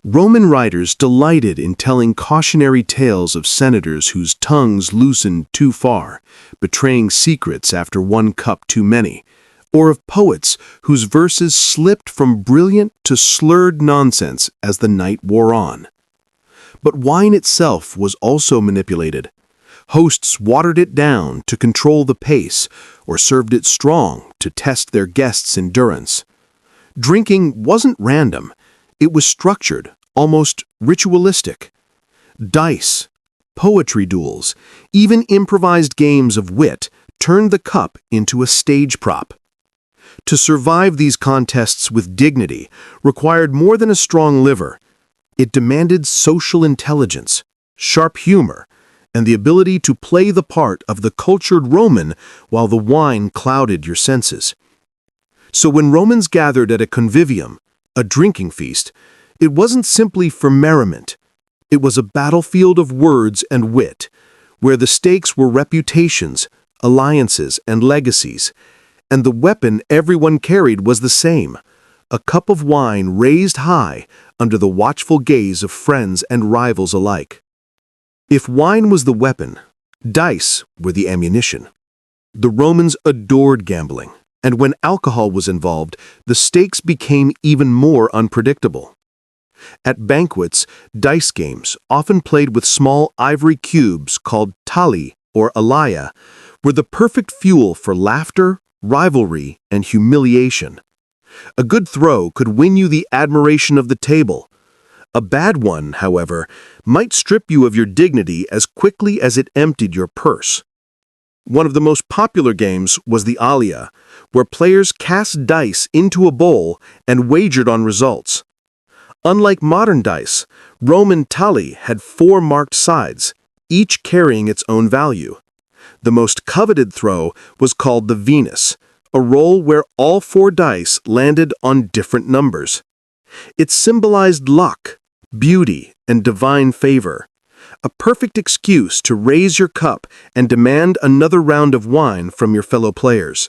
Roman writers delighted in telling cautionary tales of senators whose tongues loosened too far, betraying secrets after one cup too many, or of poets whose verses slipped from brilliant to slurred nonsense as the night wore on. But wine itself was also manipulated. Hosts watered it down to control the pace, or served it strong to test their guests' endurance. Drinking wasn't random. It was structured, almost ritualistic. Dice, poetry duels, even improvised games of wit turned the cup into a stage prop. To survive these contests with dignity required more than a strong liver. It demanded social intelligence, sharp humor, and the ability to play the part of the cultured Roman while the wine clouded your senses. So when Romans gathered at a convivium, a drinking feast, it wasn't simply for merriment. It was a battlefield of words and wit, where the stakes were reputations, alliances, and legacies, and the weapon everyone carried was the same, a cup of wine raised high under the watchful gaze of friends and rivals alike. If wine was the weapon, dice were the ammunition. The Romans adored gambling, and when alcohol was involved, the stakes became even more unpredictable. At banquets, dice games, often played with small ivory cubes called tali or alaya, were the perfect fuel for laughter, rivalry, and humiliation. A good throw could win you the admiration of the table. A bad one, however, might strip you of your dignity as quickly as it emptied your purse. One of the most popular games was the Alia, where players cast dice into a bowl and wagered on results. Unlike modern dice, Roman tali had 4 marked sides, each carrying its own value. The most coveted throw was called the Venus, a roll where all 4 dice landed on different numbers. It symbolized luck, beauty, and divine favor, a perfect excuse to raise your cup and demand another round of wine from your fellow players.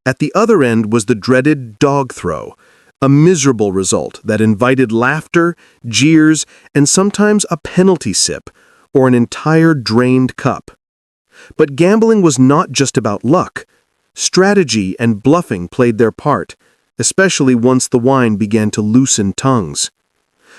At the other end was the dreaded dog throw, a miserable result that invited laughter, jeers, and sometimes a penalty sip, or an entire drained cup. But gambling was not just about luck. Strategy and bluffing played their part, especially once the wine began to loosen tongues.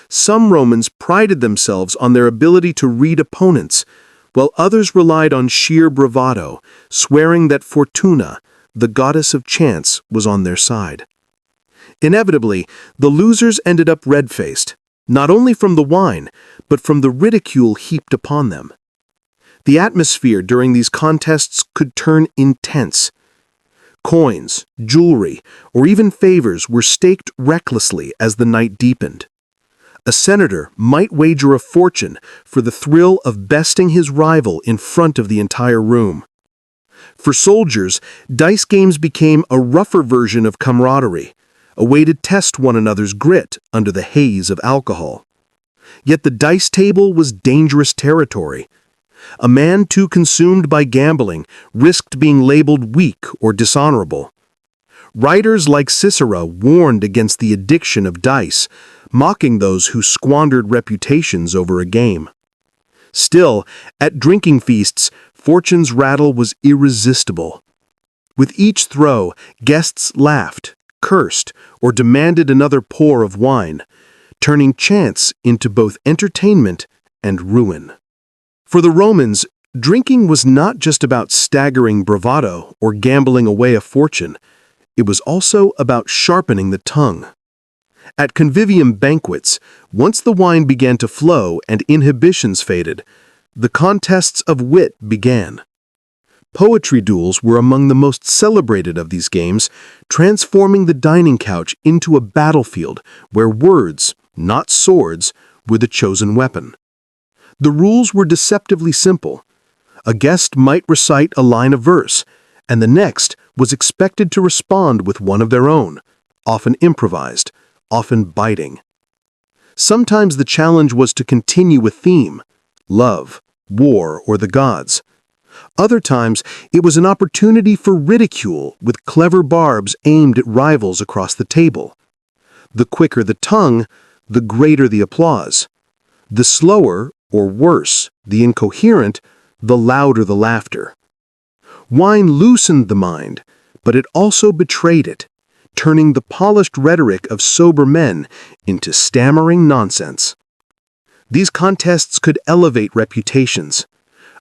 Some Romans prided themselves on their ability to read opponents, while others relied on sheer bravado, swearing that Fortuna, the goddess of chance, was on their side. Inevitably, the losers ended up red-faced, not only from the wine, but from the ridicule heaped upon them. The atmosphere during these contests could turn intense. Coins, jewelry, or even favors were staked recklessly as the night deepened. A senator might wager a fortune for the thrill of besting his rival in front of the entire room. For soldiers, dice games became a rougher version of camaraderie, a way to test one another's grit under the haze of alcohol. Yet the dice table was dangerous territory. A man too consumed by gambling risked being labeled weak or dishonorable. Writers like Cicero warned against the addiction of dice, mocking those who squandered reputations over a game. Still, at drinking feasts, fortune's rattle was irresistible. With each throw, guests laughed, cursed, or demanded another pour of wine, turning chance into both entertainment and ruin. For the Romans, drinking was not just about staggering bravado or gambling away a fortune. It was also about sharpening the tongue. At convivium banquets, once the wine began to flow and inhibitions faded, the contests of wit began. Poetry duels were among the most celebrated of these games, transforming the dining couch into a battlefield where words, not swords, were the chosen weapon. The rules were deceptively simple. A guest might recite a line of verse, and the next was expected to respond with one of their own, often improvised, often biting. Sometimes the challenge was to continue a theme: love, war, or the gods. Other times, it was an opportunity for ridicule with clever barbs aimed at rivals across the table. The quicker the tongue, the greater the applause. The slower, or worse, the incoherent, the louder the laughter. Wine loosened the mind, but it also betrayed it, turning the polished rhetoric of sober men into stammering nonsense. These contests could elevate reputations.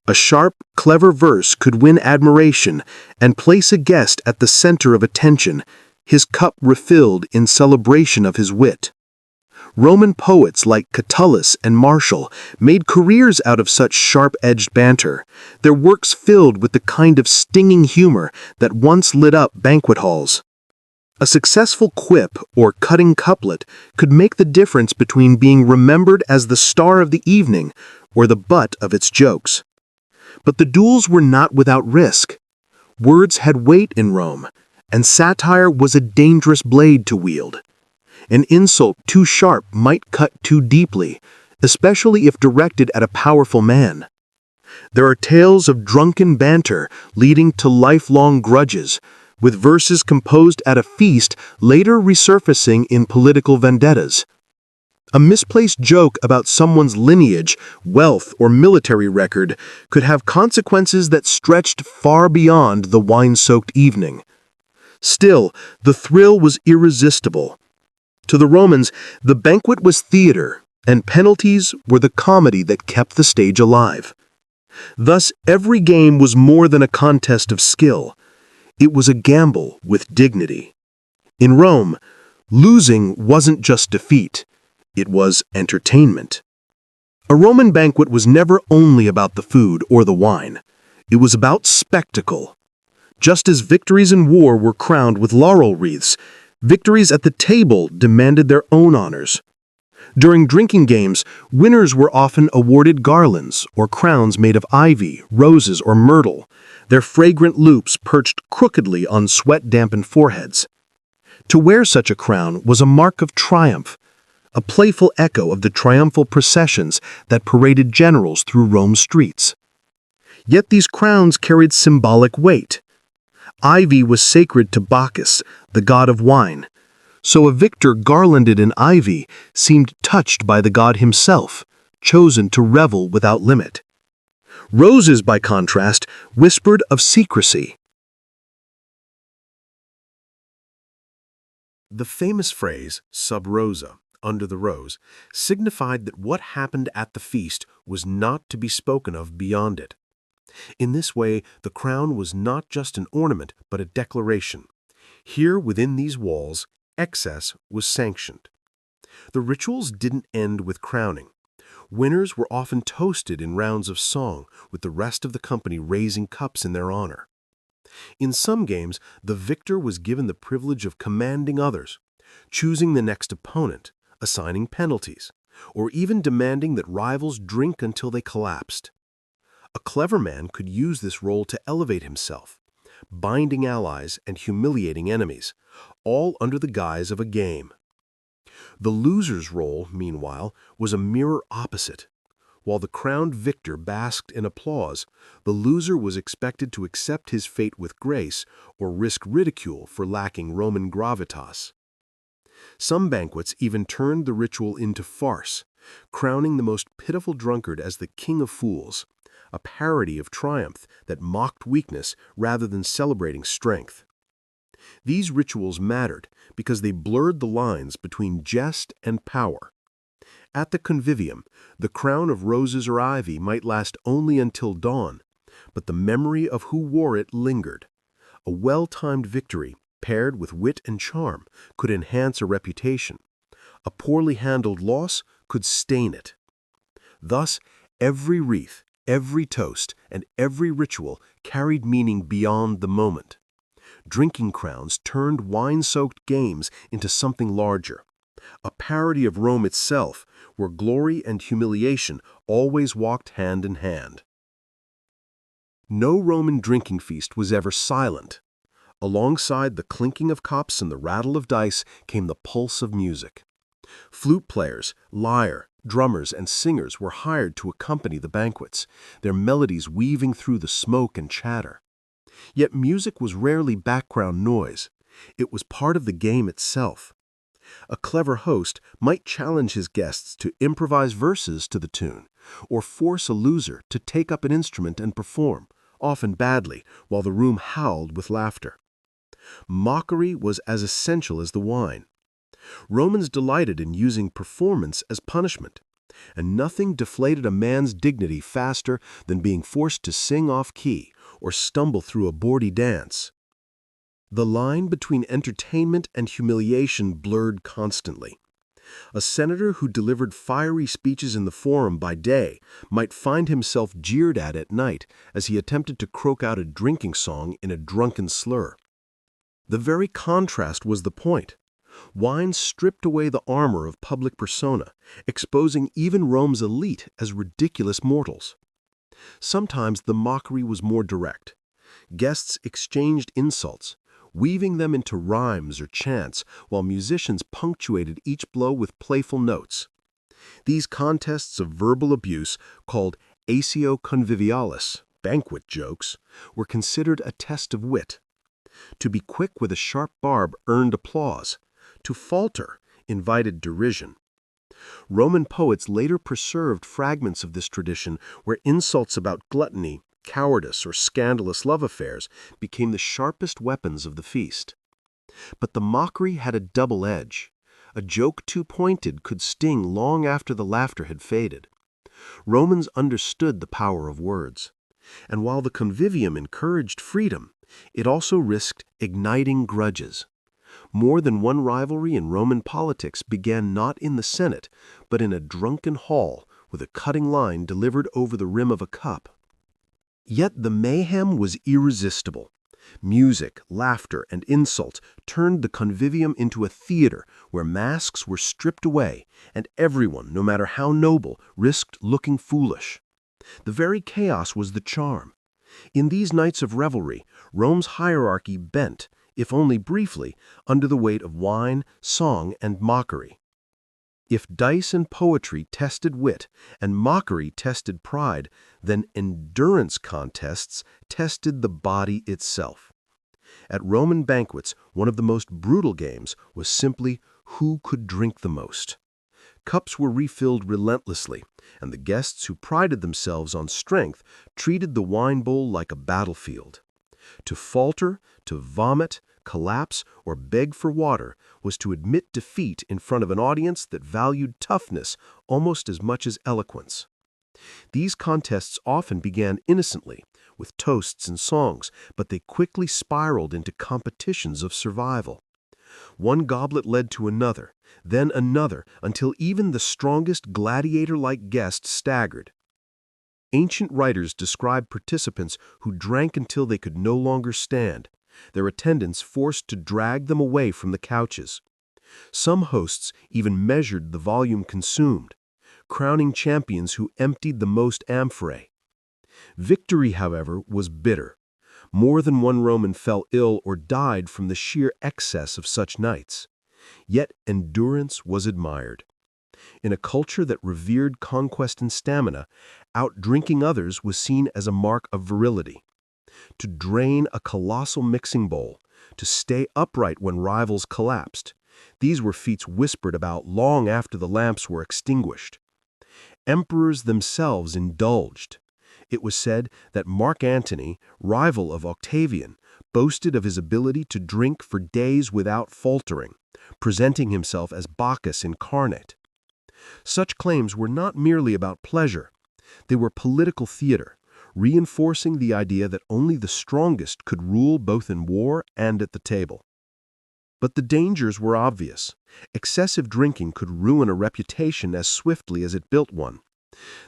A sharp, clever verse could win admiration and place a guest at the center of attention, his cup refilled in celebration of his wit. Roman poets like Catullus and Martial made careers out of such sharp-edged banter, their works filled with the kind of stinging humor that once lit up banquet halls. A successful quip or cutting couplet could make the difference between being remembered as the star of the evening or the butt of its jokes. But the duels were not without risk. Words had weight in Rome, and satire was a dangerous blade to wield. An insult too sharp might cut too deeply, especially if directed at a powerful man. There are tales of drunken banter leading to lifelong grudges, with verses composed at a feast later resurfacing in political vendettas. A misplaced joke about someone's lineage, wealth, or military record could have consequences that stretched far beyond the wine-soaked evening. Still, the thrill was irresistible. To the Romans, the banquet was theater, and penalties were the comedy that kept the stage alive. Thus, every game was more than a contest of skill. It was a gamble with dignity. In Rome, losing wasn't just defeat. It was entertainment. A Roman banquet was never only about the food or the wine. It was about spectacle. Just as victories in war were crowned with laurel wreaths, victories at the table demanded their own honors. During drinking games, winners were often awarded garlands or crowns made of ivy, roses, or myrtle, their fragrant loops perched crookedly on sweat-dampened foreheads. To wear such a crown was a mark of triumph, a playful echo of the triumphal processions that paraded generals through Rome's streets. Yet these crowns carried symbolic weight. Ivy was sacred to Bacchus, the god of wine, so a victor garlanded in ivy seemed touched by the god himself, chosen to revel without limit. Roses, by contrast, whispered of secrecy. The famous phrase, sub rosa, under the rose, signified that what happened at the feast was not to be spoken of beyond it. In this way, the crown was not just an ornament, but a declaration. Here, within these walls, excess was sanctioned. The rituals didn't end with crowning. Winners were often toasted in rounds of song, with the rest of the company raising cups in their honor. In some games, the victor was given the privilege of commanding others, choosing the next opponent, assigning penalties, or even demanding that rivals drink until they collapsed. A clever man could use this role to elevate himself, binding allies and humiliating enemies, all under the guise of a game. The loser's role, meanwhile, was a mirror opposite. While the crowned victor basked in applause, the loser was expected to accept his fate with grace or risk ridicule for lacking Roman gravitas. Some banquets even turned the ritual into farce, crowning the most pitiful drunkard as the king of fools, a parody of triumph that mocked weakness rather than celebrating strength. These rituals mattered because they blurred the lines between jest and power. At the convivium, the crown of roses or ivy might last only until dawn, but the memory of who wore it lingered. A well-timed victory, paired with wit and charm, could enhance a reputation. A poorly handled loss could stain it. Thus, every wreath, every toast, and every ritual carried meaning beyond the moment. Drinking crowns turned wine-soaked games into something larger, a parody of Rome itself, where glory and humiliation always walked hand in hand. No Roman drinking feast was ever silent. Alongside the clinking of cups and the rattle of dice came the pulse of music. Flute players, lyre, drummers, and singers were hired to accompany the banquets, their melodies weaving through the smoke and chatter. Yet music was rarely background noise. It was part of the game itself. A clever host might challenge his guests to improvise verses to the tune, or force a loser to take up an instrument and perform, often badly, while the room howled with laughter. Mockery was as essential as the wine. Romans delighted in using performance as punishment, and nothing deflated a man's dignity faster than being forced to sing off-key or stumble through a bawdy dance. The line between entertainment and humiliation blurred constantly. A senator who delivered fiery speeches in the forum by day might find himself jeered at night as he attempted to croak out a drinking song in a drunken slur. The very contrast was the point. Wine stripped away the armor of public persona, exposing even Rome's elite as ridiculous mortals. Sometimes the mockery was more direct. Guests exchanged insults, weaving them into rhymes or chants, while musicians punctuated each blow with playful notes. These contests of verbal abuse, called actio convivialis, banquet jokes, were considered a test of wit. To be quick with a sharp barb earned applause. To falter invited derision. Roman poets later preserved fragments of this tradition where insults about gluttony, cowardice, or scandalous love affairs became the sharpest weapons of the feast. But the mockery had a double edge. A joke too pointed could sting long after the laughter had faded. Romans understood the power of words. And while the convivium encouraged freedom, it also risked igniting grudges. More than one rivalry in Roman politics began not in the Senate, but in a drunken hall with a cutting line delivered over the rim of a cup. Yet the mayhem was irresistible. Music, laughter, and insult turned the convivium into a theater where masks were stripped away, and everyone, no matter how noble, risked looking foolish. The very chaos was the charm. In these nights of revelry, Rome's hierarchy bent, if only briefly, under the weight of wine, song, and mockery. If dice and poetry tested wit, and mockery tested pride, then endurance contests tested the body itself. At Roman banquets, one of the most brutal games was simply who could drink the most. Cups were refilled relentlessly, and the guests who prided themselves on strength treated the wine bowl like a battlefield. To falter, to vomit, collapse, or beg for water was to admit defeat in front of an audience that valued toughness almost as much as eloquence. These contests often began innocently, with toasts and songs, but they quickly spiraled into competitions of survival. One goblet led to another, then another, until even the strongest gladiator-like guest staggered. Ancient writers describe participants who drank until they could no longer stand, their attendants forced to drag them away from the couches. Some hosts even measured the volume consumed, crowning champions who emptied the most amphorae. Victory, however, was bitter. More than one Roman fell ill or died from the sheer excess of such nights. Yet endurance was admired. In a culture that revered conquest and stamina, outdrinking others was seen as a mark of virility. To drain a colossal mixing bowl, to stay upright when rivals collapsed, these were feats whispered about long after the lamps were extinguished. Emperors themselves indulged. It was said that Mark Antony, rival of Octavian, boasted of his ability to drink for days without faltering, presenting himself as Bacchus incarnate. Such claims were not merely about pleasure. They were political theater, reinforcing the idea that only the strongest could rule both in war and at the table. But the dangers were obvious. Excessive drinking could ruin a reputation as swiftly as it built one.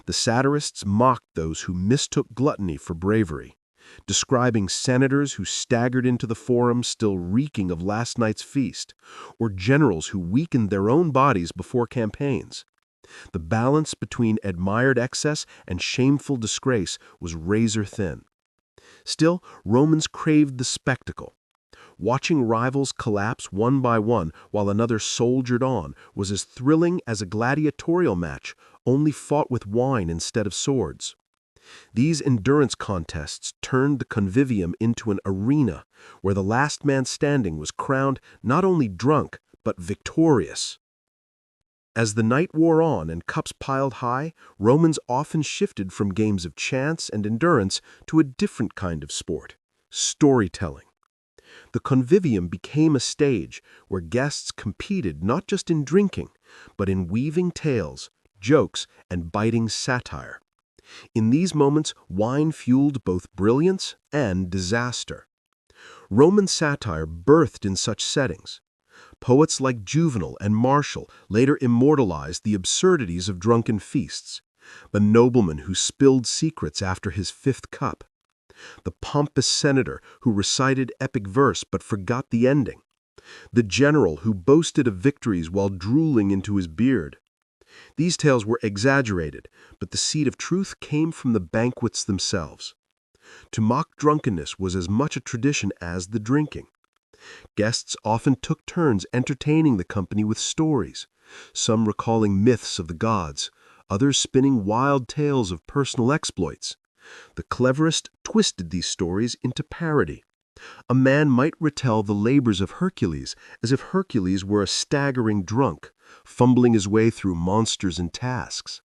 The satirists mocked those who mistook gluttony for bravery, describing senators who staggered into the forum still reeking of last night's feast, or generals who weakened their own bodies before campaigns. The balance between admired excess and shameful disgrace was razor thin. Still, Romans craved the spectacle. Watching rivals collapse one by one while another soldiered on was as thrilling as a gladiatorial match, only fought with wine instead of swords. These endurance contests turned the convivium into an arena where the last man standing was crowned not only drunk, but victorious. As the night wore on and cups piled high, Romans often shifted from games of chance and endurance to a different kind of sport, storytelling. The convivium became a stage where guests competed not just in drinking, but in weaving tales, jokes, and biting satire. In these moments, wine fueled both brilliance and disaster. Roman satire birthed in such settings. Poets like Juvenal and Martial later immortalized the absurdities of drunken feasts, the nobleman who spilled secrets after his fifth cup, the pompous senator who recited epic verse but forgot the ending, the general who boasted of victories while drooling into his beard. These tales were exaggerated, but the seed of truth came from the banquets themselves. To mock drunkenness was as much a tradition as the drinking. Guests often took turns entertaining the company with stories, some recalling myths of the gods, others spinning wild tales of personal exploits. The cleverest twisted these stories into parody. A man might retell the labors of Hercules as if Hercules were a staggering drunk, fumbling his way through monsters and tasks.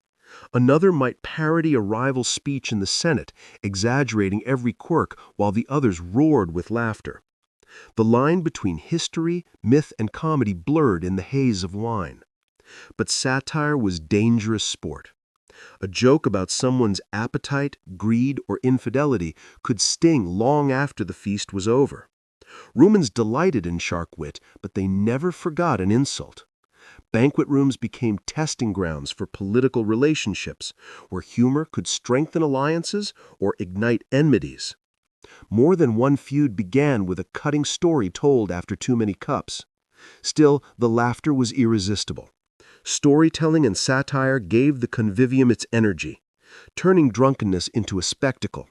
Another might parody a rival speech in the Senate, exaggerating every quirk while the others roared with laughter. The line between history, myth, and comedy blurred in the haze of wine. But satire was dangerous sport. A joke about someone's appetite, greed, or infidelity could sting long after the feast was over. Romans delighted in shark wit, but they never forgot an insult. Banquet rooms became testing grounds for political relationships, where humor could strengthen alliances or ignite enmities. More than one feud began with a cutting story told after too many cups. Still, the laughter was irresistible. Storytelling and satire gave the convivium its energy, turning drunkenness into a spectacle.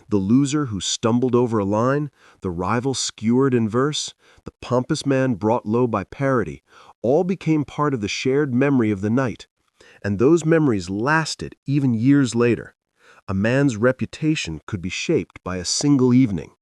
The loser who stumbled over a line, the rival skewered in verse, the pompous man brought low by parody, all became part of the shared memory of the night. And those memories lasted even years later. A man's reputation could be shaped by a single evening.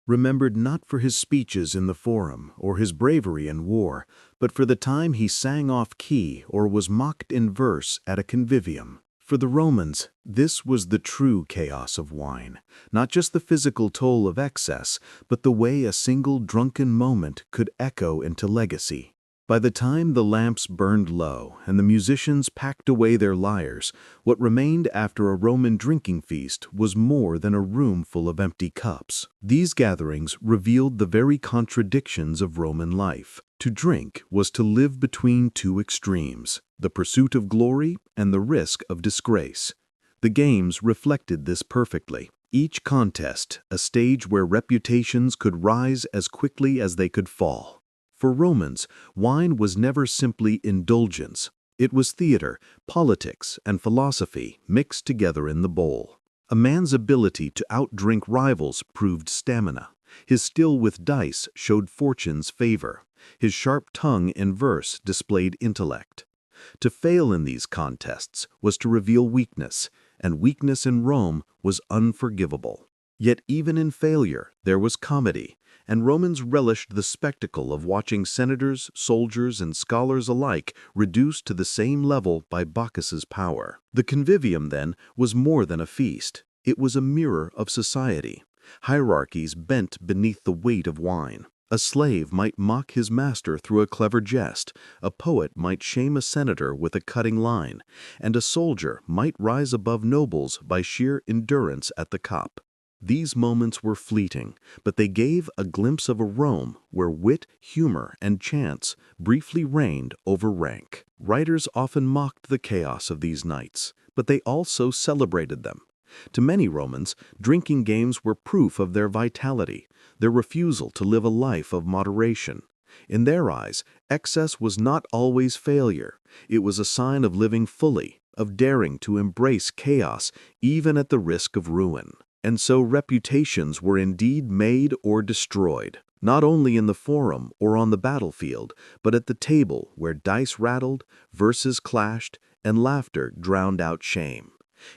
Remembered not for his speeches in the forum or his bravery in war, but for the time he sang off key or was mocked in verse at a convivium. For the Romans, this was the true chaos of wine, not just the physical toll of excess, but the way a single drunken moment could echo into legacy. By the time the lamps burned low and the musicians packed away their lyres, what remained after a Roman drinking feast was more than a room full of empty cups. These gatherings revealed the very contradictions of Roman life. To drink was to live between two extremes, the pursuit of glory and the risk of disgrace. The games reflected this perfectly. Each contest a stage where reputations could rise as quickly as they could fall. For Romans, wine was never simply indulgence. It was theater, politics, and philosophy mixed together in the bowl. A man's ability to outdrink rivals proved stamina. His skill with dice showed fortune's favor. His sharp tongue in verse displayed intellect. To fail in these contests was to reveal weakness, and weakness in Rome was unforgivable. Yet even in failure there was comedy, and Romans relished the spectacle of watching senators, soldiers, and scholars alike reduced to the same level by Bacchus's power. The convivium, then, was more than a feast. It was a mirror of society. Hierarchies bent beneath the weight of wine. A slave might mock his master through a clever jest, a poet might shame a senator with a cutting line, and a soldier might rise above nobles by sheer endurance at the cup. These moments were fleeting, but they gave a glimpse of a Rome where wit, humor, and chance briefly reigned over rank. Writers often mocked the chaos of these nights, but they also celebrated them. To many Romans, drinking games were proof of their vitality, their refusal to live a life of moderation. In their eyes, excess was not always failure. It was a sign of living fully, of daring to embrace chaos, even at the risk of ruin. And so reputations were indeed made or destroyed, not only in the forum or on the battlefield, but at the table where dice rattled, verses clashed, and laughter drowned out shame.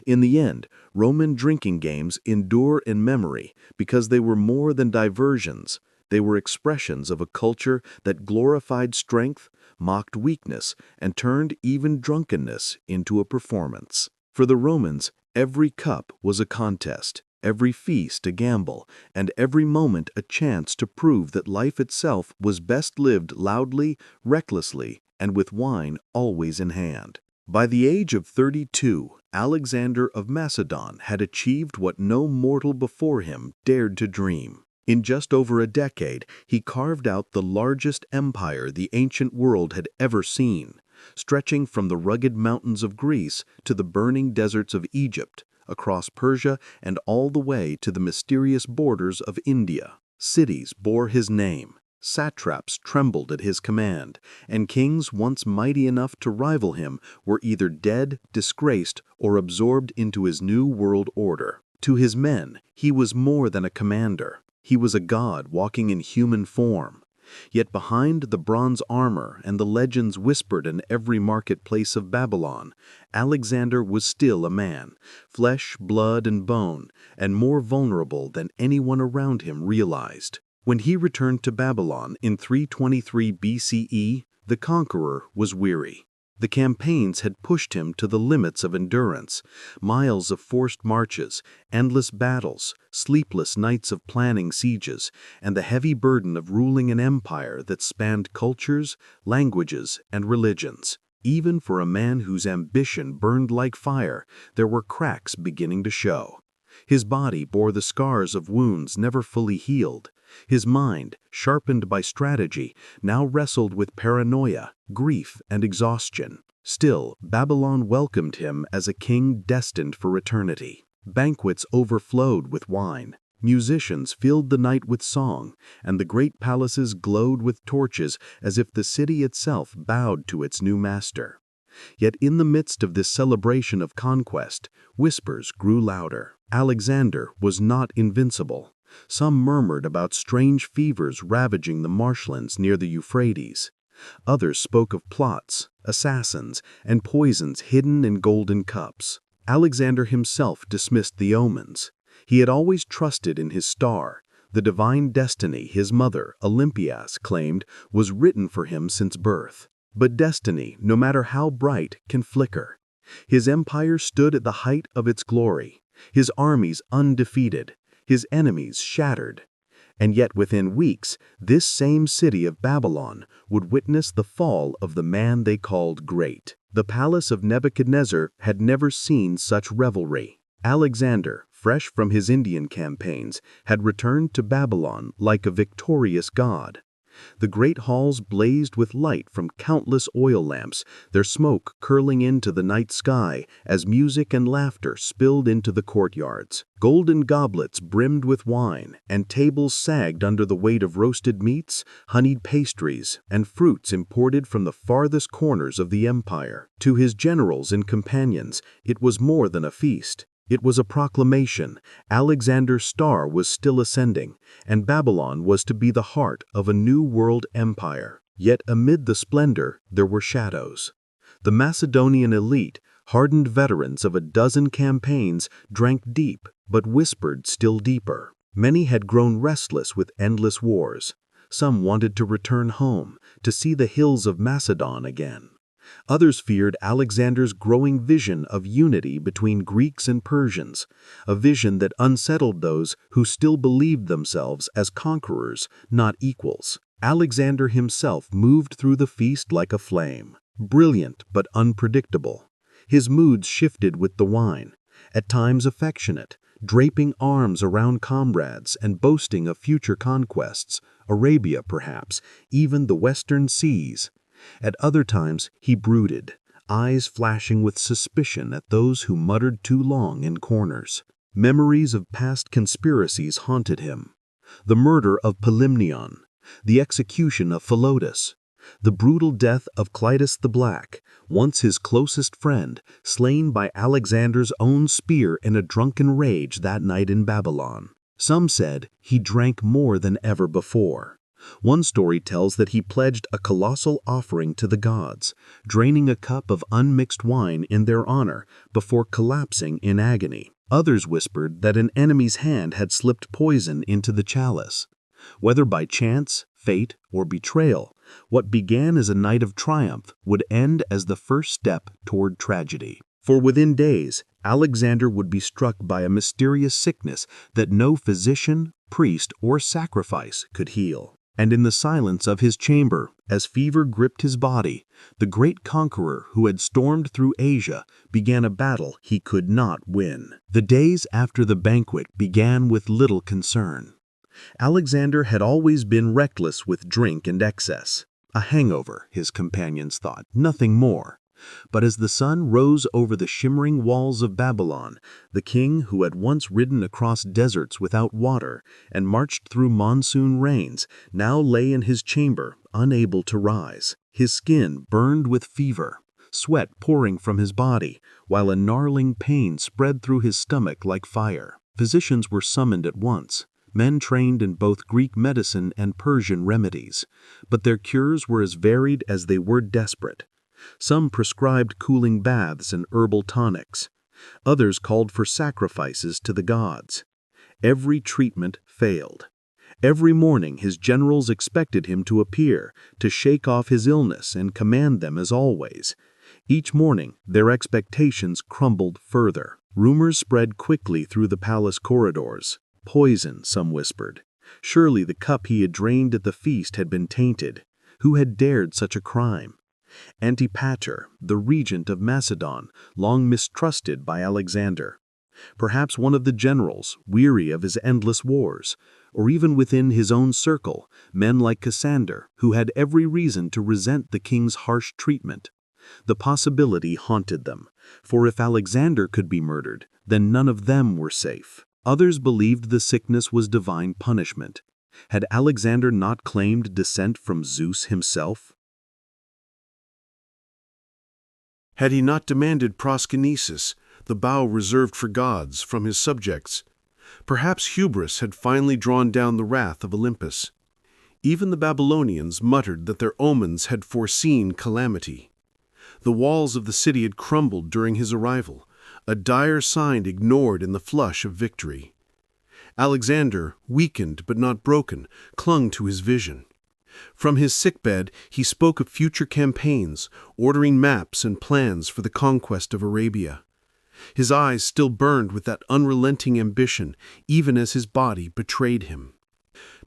In the end, Roman drinking games endure in memory because they were more than diversions. They were expressions of a culture that glorified strength, mocked weakness, and turned even drunkenness into a performance. For the Romans, every cup was a contest, every feast a gamble, and every moment a chance to prove that life itself was best lived loudly, recklessly, and with wine always in hand. By the age of 32, Alexander of Macedon had achieved what no mortal before him dared to dream. In just over a decade, he carved out the largest empire the ancient world had ever seen, stretching from the rugged mountains of Greece to the burning deserts of Egypt, across Persia and all the way to the mysterious borders of India. Cities bore his name, satraps trembled at his command, and kings once mighty enough to rival him were either dead, disgraced, or absorbed into his new world order. To his men, he was more than a commander. He was a god walking in human form. Yet behind the bronze armor and the legends whispered in every marketplace of Babylon, Alexander was still a man, flesh, blood, and bone, and more vulnerable than anyone around him realized. When he returned to Babylon in 323 BCE, the conqueror was weary. The campaigns had pushed him to the limits of endurance, miles of forced marches, endless battles, sleepless nights of planning sieges, and the heavy burden of ruling an empire that spanned cultures, languages, and religions. Even for a man whose ambition burned like fire, there were cracks beginning to show. His body bore the scars of wounds never fully healed. His mind, sharpened by strategy, now wrestled with paranoia, grief, and exhaustion. Still, Babylon welcomed him as a king destined for eternity. Banquets overflowed with wine. Musicians filled the night with song, and the great palaces glowed with torches as if the city itself bowed to its new master. Yet in the midst of this celebration of conquest, whispers grew louder. Alexander was not invincible. Some murmured about strange fevers ravaging the marshlands near the Euphrates. Others spoke of plots, assassins, and poisons hidden in golden cups. Alexander himself dismissed the omens. He had always trusted in his star. The divine destiny his mother, Olympias, claimed was written for him since birth. But destiny, no matter how bright, can flicker. His empire stood at the height of its glory, his armies undefeated, his enemies shattered. And yet within weeks, this same city of Babylon would witness the fall of the man they called great. The palace of Nebuchadnezzar had never seen such revelry. Alexander, fresh from his Indian campaigns, had returned to Babylon like a victorious god. The great halls blazed with light from countless oil lamps, their smoke curling into the night sky as music and laughter spilled into the courtyards. Golden goblets brimmed with wine, and tables sagged under the weight of roasted meats, honeyed pastries, and fruits imported from the farthest corners of the empire. To his generals and companions, it was more than a feast. It was a proclamation. Alexander's star was still ascending, and Babylon was to be the heart of a new world empire. Yet amid the splendor, there were shadows. The Macedonian elite, hardened veterans of a dozen campaigns, drank deep, but whispered still deeper. Many had grown restless with endless wars. Some wanted to return home, to see the hills of Macedon again. Others feared Alexander's growing vision of unity between Greeks and Persians, a vision that unsettled those who still believed themselves as conquerors, not equals. Alexander himself moved through the feast like a flame, brilliant but unpredictable. His moods shifted with the wine, at times affectionate, draping arms around comrades and boasting of future conquests, Arabia perhaps, even the western seas. At other times he brooded, eyes flashing with suspicion at those who muttered too long in corners. Memories of past conspiracies haunted him. The murder of Polymnion, the execution of Philotas, the brutal death of Clitus the Black, once his closest friend, slain by Alexander's own spear in a drunken rage that night in Babylon. Some said he drank more than ever before. One story tells that he pledged a colossal offering to the gods, draining a cup of unmixed wine in their honor before collapsing in agony. Others whispered that an enemy's hand had slipped poison into the chalice. Whether by chance, fate, or betrayal, what began as a night of triumph would end as the first step toward tragedy. For within days, Alexander would be struck by a mysterious sickness that no physician, priest, or sacrifice could heal. And in the silence of his chamber, as fever gripped his body, the great conqueror who had stormed through Asia began a battle he could not win. The days after the banquet began with little concern. Alexander had always been reckless with drink and excess. A hangover, his companions thought, nothing more. But as the sun rose over the shimmering walls of Babylon, the king who had once ridden across deserts without water and marched through monsoon rains now lay in his chamber, unable to rise. His skin burned with fever, sweat pouring from his body, while a gnarling pain spread through his stomach like fire. Physicians were summoned at once, men trained in both Greek medicine and Persian remedies, but their cures were as varied as they were desperate. Some prescribed cooling baths and herbal tonics. Others called for sacrifices to the gods. Every treatment failed. Every morning his generals expected him to appear, to shake off his illness and command them as always. Each morning their expectations crumbled further. Rumors spread quickly through the palace corridors. Poison, some whispered. Surely the cup he had drained at the feast had been tainted. Who had dared such a crime? Antipater, the regent of Macedon, long mistrusted by Alexander. Perhaps one of the generals, weary of his endless wars, or even within his own circle, men like Cassander, who had every reason to resent the king's harsh treatment. The possibility haunted them, for if Alexander could be murdered, then none of them were safe. Others believed the sickness was divine punishment. Had Alexander not claimed descent from Zeus himself? Had he not demanded proskynesis, the bow reserved for gods, from his subjects? Perhaps hubris had finally drawn down the wrath of Olympus. Even the Babylonians muttered that their omens had foreseen calamity. The walls of the city had crumbled during his arrival, a dire sign ignored in the flush of victory. Alexander, weakened but not broken, clung to his vision. From his sickbed, he spoke of future campaigns, ordering maps and plans for the conquest of Arabia. His eyes still burned with that unrelenting ambition, even as his body betrayed him.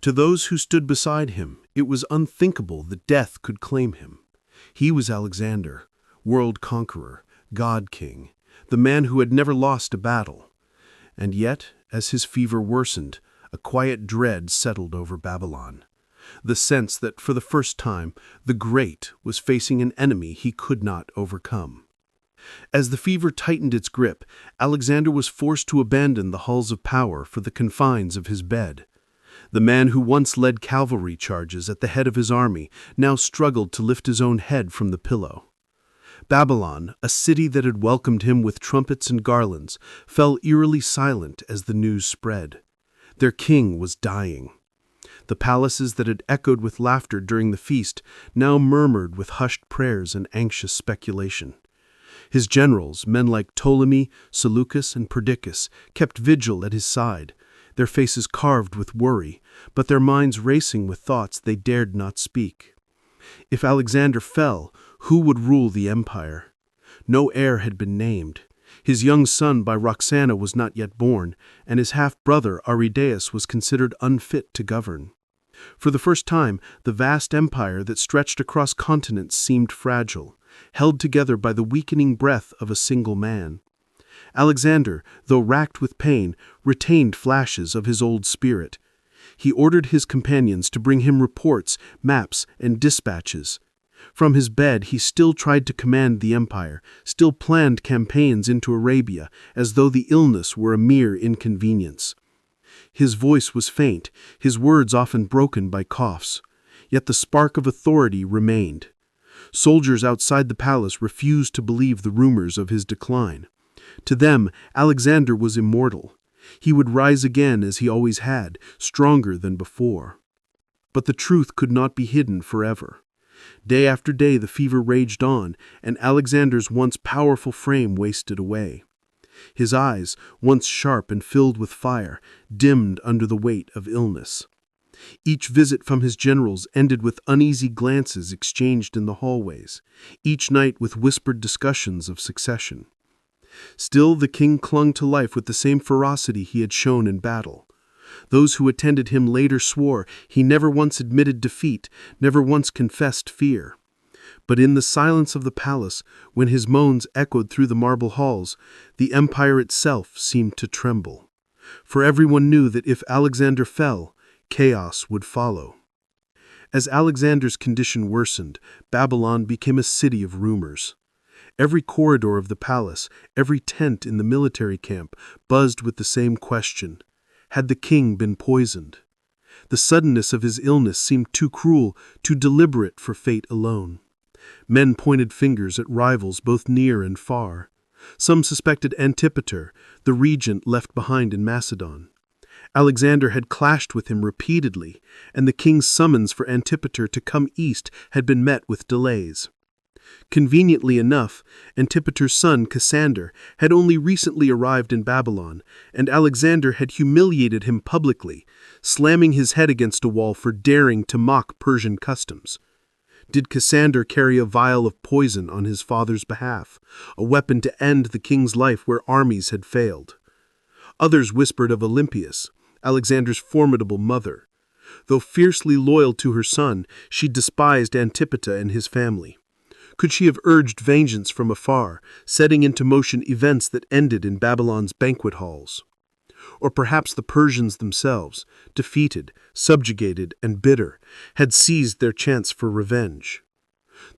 To those who stood beside him, it was unthinkable that death could claim him. He was Alexander, world conqueror, god king, the man who had never lost a battle. And yet, as his fever worsened, a quiet dread settled over Babylon. The sense that, for the first time, the great was facing an enemy he could not overcome. As the fever tightened its grip, Alexander was forced to abandon the halls of power for the confines of his bed. The man who once led cavalry charges at the head of his army now struggled to lift his own head from the pillow. Babylon, a city that had welcomed him with trumpets and garlands, fell eerily silent as the news spread. Their king was dying. The palaces that had echoed with laughter during the feast now murmured with hushed prayers and anxious speculation. His generals, men like Ptolemy, Seleucus, and Perdiccas, kept vigil at his side, their faces carved with worry, but their minds racing with thoughts they dared not speak. If Alexander fell, who would rule the empire? No heir had been named. His young son by Roxana was not yet born, and his half-brother Aridaeus was considered unfit to govern. For the first time, the vast empire that stretched across continents seemed fragile, held together by the weakening breath of a single man. Alexander, though racked with pain, retained flashes of his old spirit. He ordered his companions to bring him reports, maps, and dispatches. From his bed he still tried to command the empire, still planned campaigns into Arabia, as though the illness were a mere inconvenience. His voice was faint, his words often broken by coughs. Yet the spark of authority remained. Soldiers outside the palace refused to believe the rumors of his decline. To them, Alexander was immortal. He would rise again as he always had, stronger than before. But the truth could not be hidden forever. Day after day the fever raged on, and Alexander's once powerful frame wasted away. His eyes, once sharp and filled with fire, dimmed under the weight of illness. Each visit from his generals ended with uneasy glances exchanged in the hallways, each night with whispered discussions of succession. Still the king clung to life with the same ferocity he had shown in battle. Those who attended him later swore he never once admitted defeat, never once confessed fear. But in the silence of the palace, when his moans echoed through the marble halls, the empire itself seemed to tremble. For everyone knew that if Alexander fell, chaos would follow. As Alexander's condition worsened, Babylon became a city of rumors. Every corridor of the palace, every tent in the military camp, buzzed with the same question: had the king been poisoned? The suddenness of his illness seemed too cruel, too deliberate for fate alone. Men pointed fingers at rivals both near and far. Some suspected Antipater, the regent left behind in Macedon. Alexander had clashed with him repeatedly, and the king's summons for Antipater to come east had been met with delays. Conveniently enough, Antipater's son Cassander had only recently arrived in Babylon, and Alexander had humiliated him publicly, slamming his head against a wall for daring to mock Persian customs. Did Cassander carry a vial of poison on his father's behalf, a weapon to end the king's life where armies had failed? Others whispered of Olympias, Alexander's formidable mother. Though fiercely loyal to her son, she despised Antipater and his family. Could she have urged vengeance from afar, setting into motion events that ended in Babylon's banquet halls? Or perhaps the Persians themselves, defeated, subjugated, and bitter, had seized their chance for revenge.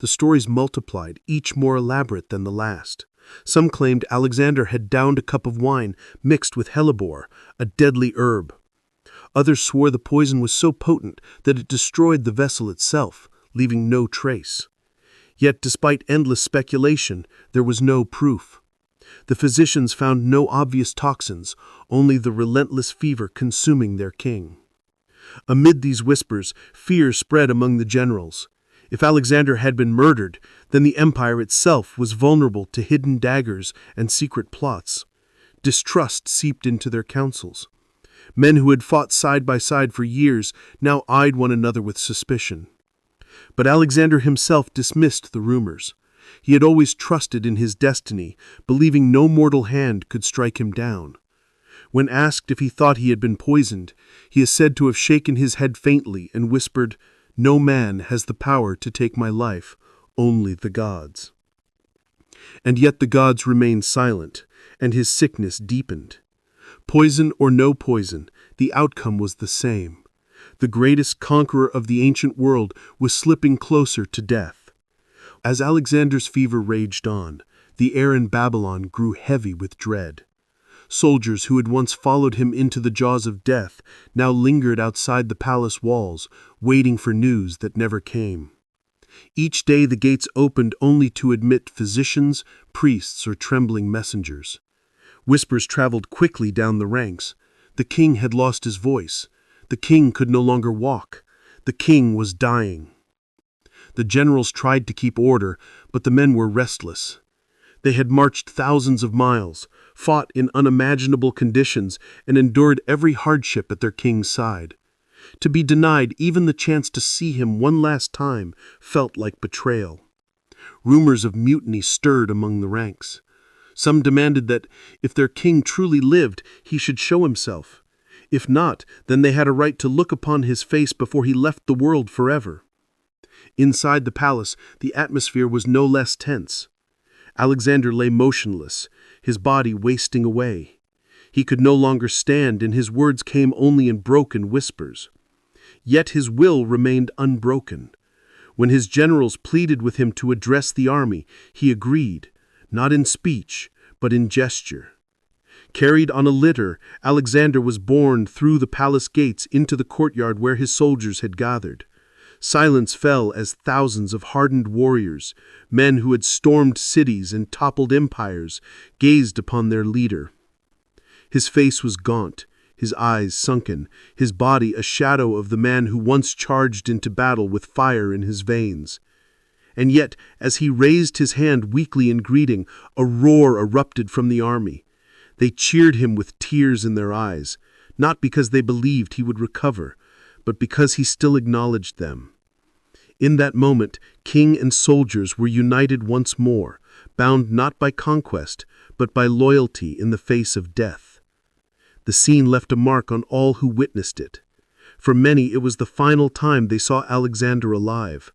The stories multiplied, each more elaborate than the last. Some claimed Alexander had downed a cup of wine mixed with hellebore, a deadly herb. Others swore the poison was so potent that it destroyed the vessel itself, leaving no trace. Yet, despite endless speculation, there was no proof. The physicians found no obvious toxins, only the relentless fever consuming their king. Amid these whispers, fear spread among the generals. If Alexander had been murdered, then the empire itself was vulnerable to hidden daggers and secret plots. Distrust seeped into their councils. Men who had fought side by side for years now eyed one another with suspicion. But Alexander himself dismissed the rumors. He had always trusted in his destiny, believing no mortal hand could strike him down. When asked if he thought he had been poisoned, he is said to have shaken his head faintly and whispered, "No man has the power to take my life, only the gods." And yet the gods remained silent, and his sickness deepened. Poison or no poison, the outcome was the same. The greatest conqueror of the ancient world was slipping closer to death. As Alexander's fever raged on, the air in Babylon grew heavy with dread. Soldiers who had once followed him into the jaws of death now lingered outside the palace walls, waiting for news that never came. Each day the gates opened only to admit physicians, priests, or trembling messengers. Whispers traveled quickly down the ranks. The king had lost his voice. The king could no longer walk. The king was dying. The generals tried to keep order, but the men were restless. They had marched thousands of miles, fought in unimaginable conditions, and endured every hardship at their king's side. To be denied even the chance to see him one last time felt like betrayal. Rumors of mutiny stirred among the ranks. Some demanded that, if their king truly lived, he should show himself. If not, then they had a right to look upon his face before he left the world forever. Inside the palace, the atmosphere was no less tense. Alexander lay motionless, his body wasting away. He could no longer stand, and his words came only in broken whispers. Yet his will remained unbroken. When his generals pleaded with him to address the army, he agreed, not in speech, but in gesture. Carried on a litter, Alexander was borne through the palace gates into the courtyard where his soldiers had gathered. Silence fell as thousands of hardened warriors, men who had stormed cities and toppled empires, gazed upon their leader. His face was gaunt, his eyes sunken, his body a shadow of the man who once charged into battle with fire in his veins. And yet, as he raised his hand weakly in greeting, a roar erupted from the army. They cheered him with tears in their eyes, not because they believed he would recover, but because he still acknowledged them. In that moment, king and soldiers were united once more, bound not by conquest, but by loyalty in the face of death. The scene left a mark on all who witnessed it. For many, it was the final time they saw Alexander alive.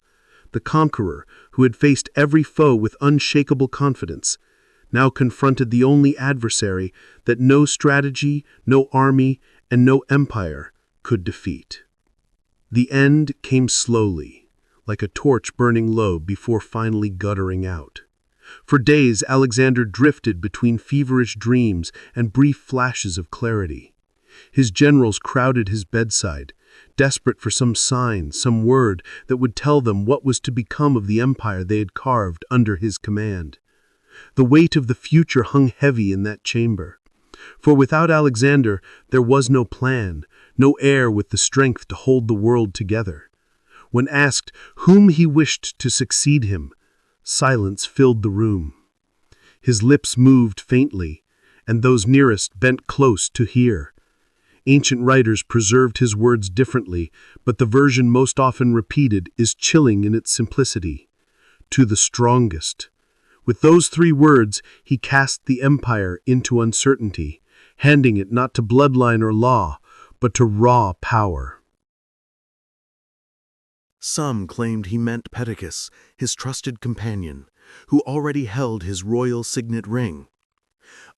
The conqueror, who had faced every foe with unshakable confidence, now confronted the only adversary that no strategy, no army, and no empire could defeat. The end came slowly, like a torch burning low before finally guttering out. For days, Alexander drifted between feverish dreams and brief flashes of clarity. His generals crowded his bedside, desperate for some sign, some word that would tell them what was to become of the empire they had carved under his command. The weight of the future hung heavy in that chamber. For without Alexander, there was no plan, no heir with the strength to hold the world together. When asked whom he wished to succeed him, silence filled the room. His lips moved faintly, and those nearest bent close to hear. Ancient writers preserved his words differently, but the version most often repeated is chilling in its simplicity. To the strongest. With those 3 words, he cast the empire into uncertainty, handing it not to bloodline or law, but to raw power. Some claimed he meant Perdiccas, his trusted companion, who already held his royal signet ring.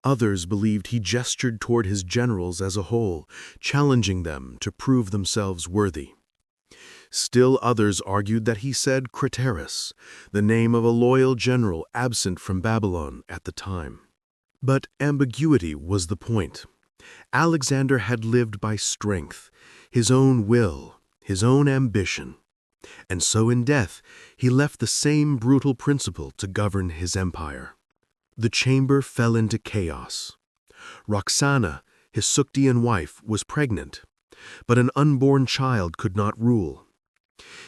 Others believed he gestured toward his generals as a whole, challenging them to prove themselves worthy. Still others argued that he said Craterus, the name of a loyal general absent from Babylon at the time. But ambiguity was the point. Alexander had lived by strength, his own will, his own ambition. And so in death, he left the same brutal principle to govern his empire. The chamber fell into chaos. Roxana, his Suktian wife, was pregnant, but an unborn child could not rule.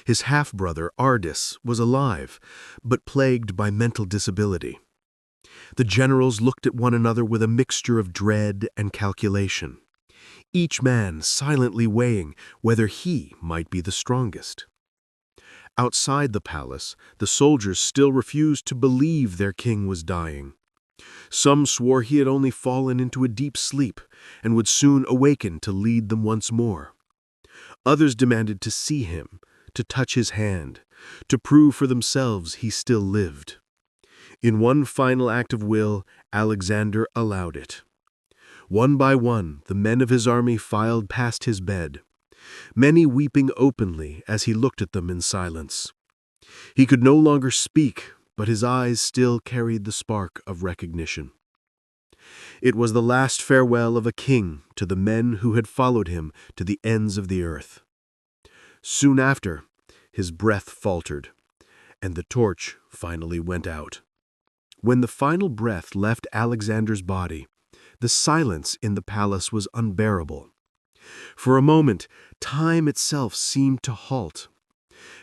His half-brother, Ardys, was alive, but plagued by mental disability. The generals looked at one another with a mixture of dread and calculation, each man silently weighing whether he might be the strongest. Outside the palace, the soldiers still refused to believe their king was dying. Some swore he had only fallen into a deep sleep and would soon awaken to lead them once more. Others demanded to see him, to touch his hand, to prove for themselves he still lived. In one final act of will, Alexander allowed it. One by one, the men of his army filed past his bed, many weeping openly as he looked at them in silence. He could no longer speak, but his eyes still carried the spark of recognition. It was the last farewell of a king to the men who had followed him to the ends of the earth. Soon after, his breath faltered, and the torch finally went out. When the final breath left Alexander's body, the silence in the palace was unbearable. For a moment, time itself seemed to halt.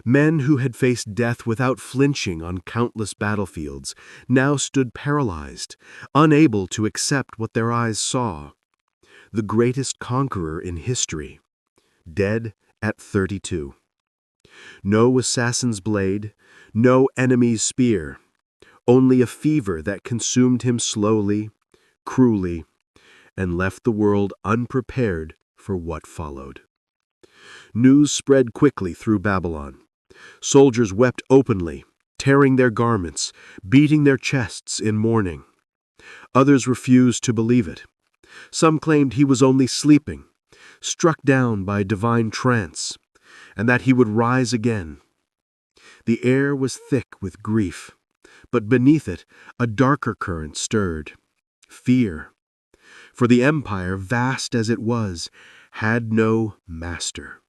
Men who had faced death without flinching on countless battlefields now stood paralyzed, unable to accept what their eyes saw. The greatest conqueror in history, dead at 32. No assassin's blade, no enemy's spear, only a fever that consumed him slowly, cruelly, and left the world unprepared for what followed. News spread quickly through Babylon. Soldiers wept openly, tearing their garments, beating their chests in mourning. Others refused to believe it. Some claimed he was only sleeping, struck down by a divine trance, and that he would rise again. The air was thick with grief, but beneath it a darker current stirred, fear. For the empire, vast as it was, had no master.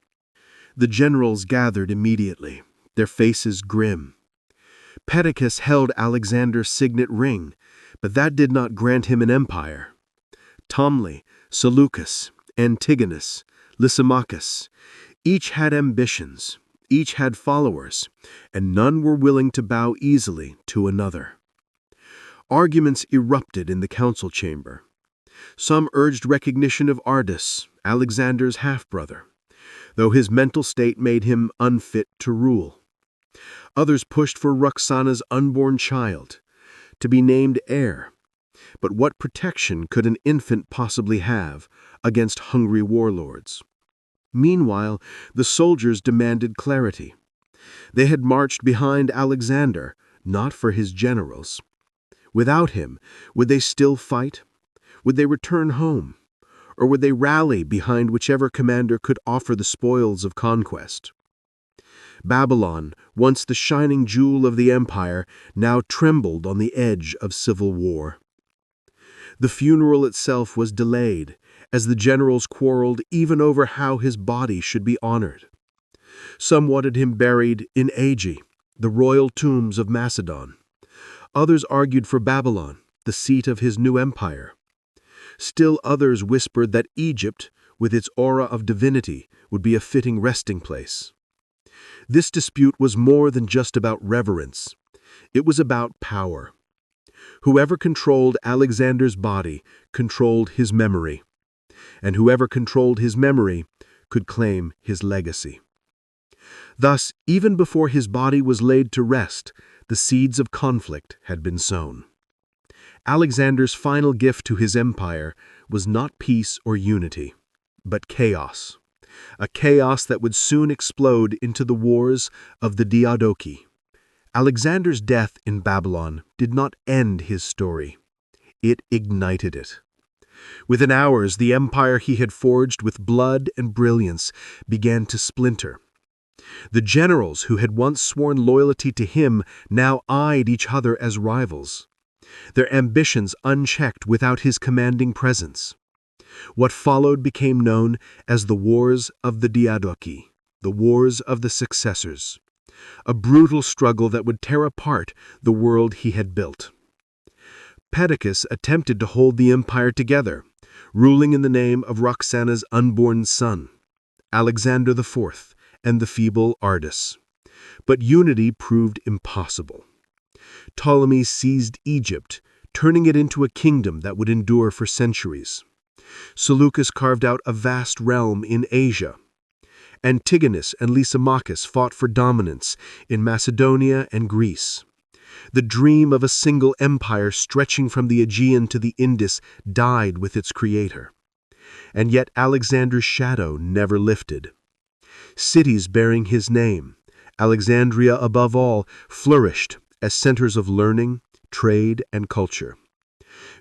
The generals gathered immediately, their faces grim. Perdiccas held Alexander's signet ring, but that did not grant him an empire. Ptolemy, Seleucus, Antigonus, Lysimachus, each had ambitions, each had followers, and none were willing to bow easily to another. Arguments erupted in the council chamber. Some urged recognition of Ardys, Alexander's half-brother, though his mental state made him unfit to rule. Others pushed for Roxana's unborn child, to be named heir. But what protection could an infant possibly have against hungry warlords? Meanwhile, the soldiers demanded clarity. They had marched behind Alexander, not for his generals. Without him, would they still fight? Would they return home? Or would they rally behind whichever commander could offer the spoils of conquest? Babylon, once the shining jewel of the empire, now trembled on the edge of civil war. The funeral itself was delayed, as the generals quarreled even over how his body should be honored. Some wanted him buried in Aegae, the royal tombs of Macedon. Others argued for Babylon, the seat of his new empire. Still others whispered that Egypt, with its aura of divinity, would be a fitting resting place. This dispute was more than just about reverence. It was about power. Whoever controlled Alexander's body controlled his memory, and whoever controlled his memory could claim his legacy. Thus, even before his body was laid to rest, the seeds of conflict had been sown. Alexander's final gift to his empire was not peace or unity, but chaos. a chaos that would soon explode into the wars of the Diadochi. Alexander's death in Babylon did not end his story. It ignited it. Within hours, the empire he had forged with blood and brilliance began to splinter. The generals who had once sworn loyalty to him now eyed each other as rivals, their ambitions unchecked without his commanding presence. What followed became known as the Wars of the Diadochi, the Wars of the Successors, a brutal struggle that would tear apart the world he had built. Perdiccas attempted to hold the empire together, ruling in the name of Roxana's unborn son, Alexander IV, and the feeble Ardys. But unity proved impossible. Ptolemy seized Egypt, turning it into a kingdom that would endure for centuries. Seleucus carved out a vast realm in Asia. Antigonus and Lysimachus fought for dominance in Macedonia and Greece. The dream of a single empire stretching from the Aegean to the Indus died with its creator. And yet Alexander's shadow never lifted. Cities bearing his name, Alexandria above all, flourished as centers of learning, trade, and culture.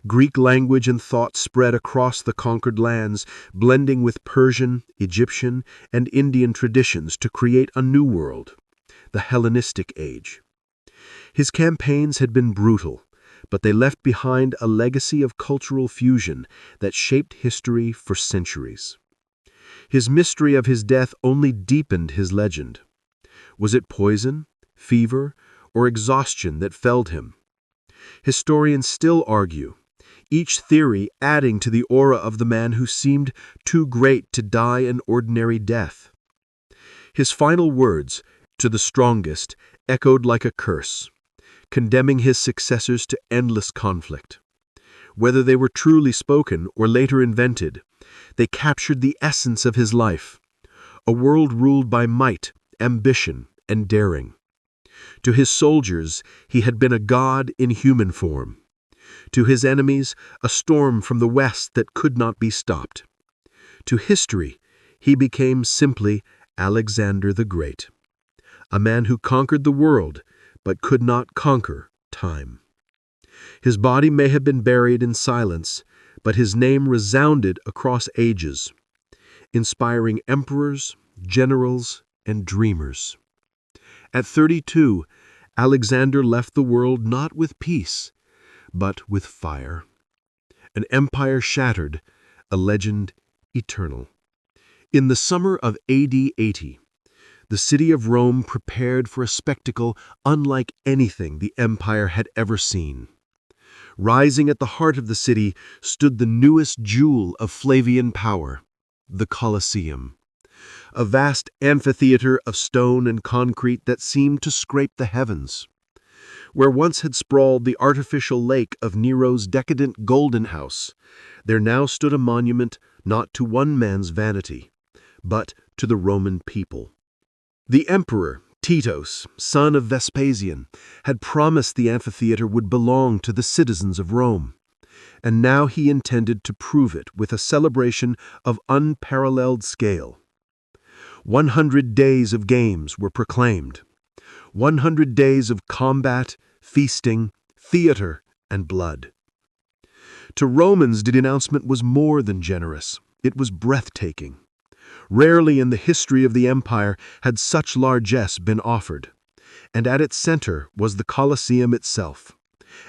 Greek language and thought spread across the conquered lands, blending with Persian, Egyptian, and Indian traditions to create a new world, the Hellenistic age. His campaigns had been brutal, but they left behind a legacy of cultural fusion that shaped history for centuries. His mystery of his death only deepened his legend. Was it poison, fever, or exhaustion that felled him? Historians still argue, each theory adding to the aura of the man who seemed too great to die an ordinary death. His final words, to the strongest, echoed like a curse, condemning his successors to endless conflict. Whether they were truly spoken or later invented, they captured the essence of his life, a world ruled by might, ambition, and daring. To his soldiers, he had been a god in human form. To his enemies, a storm from the west that could not be stopped. To history, he became simply Alexander the Great, a man who conquered the world but could not conquer time. His body may have been buried in silence, but his name resounded across ages, inspiring emperors, generals, and dreamers. At 32, Alexander left the world not with peace, but with fire. An empire shattered, a legend eternal. In the summer of AD 80, the city of Rome prepared for a spectacle unlike anything the empire had ever seen. Rising at the heart of the city stood the newest jewel of Flavian power, the Colosseum, a vast amphitheater of stone and concrete that seemed to scrape the heavens. Where once had sprawled the artificial lake of Nero's decadent Golden House, there now stood a monument not to one man's vanity, but to the Roman people. The emperor, Titus, son of Vespasian, had promised the amphitheater would belong to the citizens of Rome, and now he intended to prove it with a celebration of unparalleled scale. 100 days of games were proclaimed, 100 days of combat, feasting, theater, and blood. To Romans, the announcement was more than generous. It was breathtaking. Rarely in the history of the empire had such largesse been offered, and at its center was the Colosseum itself,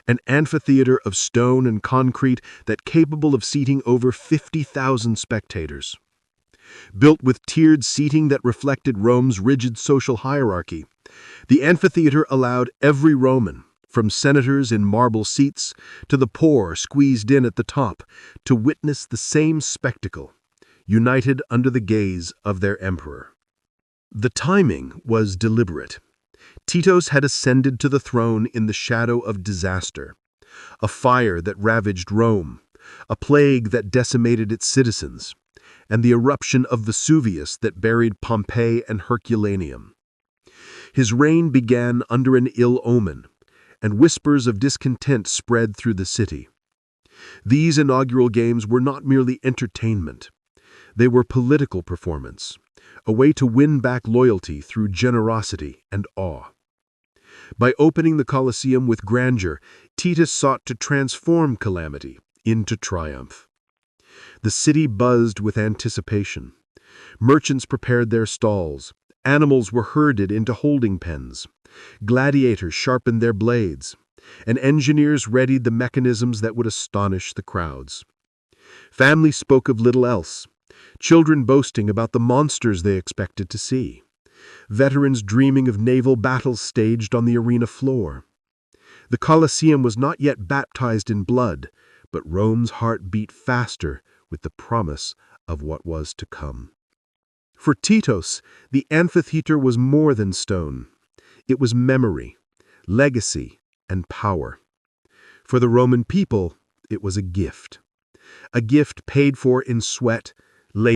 an amphitheater of stone and concrete that capable of seating over 50,000 spectators. Built with tiered seating that reflected Rome's rigid social hierarchy, the amphitheater allowed every Roman, from senators in marble seats to the poor squeezed in at the top, to witness the same spectacle, united under the gaze of their emperor. The timing was deliberate. Titus had ascended to the throne in the shadow of disaster, a fire that ravaged Rome, a plague that decimated its citizens, and the eruption of Vesuvius that buried Pompeii and Herculaneum. His reign began under an ill omen, and whispers of discontent spread through the city. These inaugural games were not merely entertainment. They were political performance, a way to win back loyalty through generosity and awe. By opening the Colosseum with grandeur, Titus sought to transform calamity into triumph. The city buzzed with anticipation. Merchants prepared their stalls. Animals were herded into holding pens. Gladiators sharpened their blades. And engineers readied the mechanisms that would astonish the crowds. Families spoke of little else. Children boasting about the monsters they expected to see. Veterans dreaming of naval battles staged on the arena floor. The Colosseum was not yet baptized in blood, but Rome's heart beat faster with the promise of what was to come. For Titus, the amphitheater was more than stone. It was memory, legacy, and power. For the Roman people, it was a gift paid for in sweat, labor,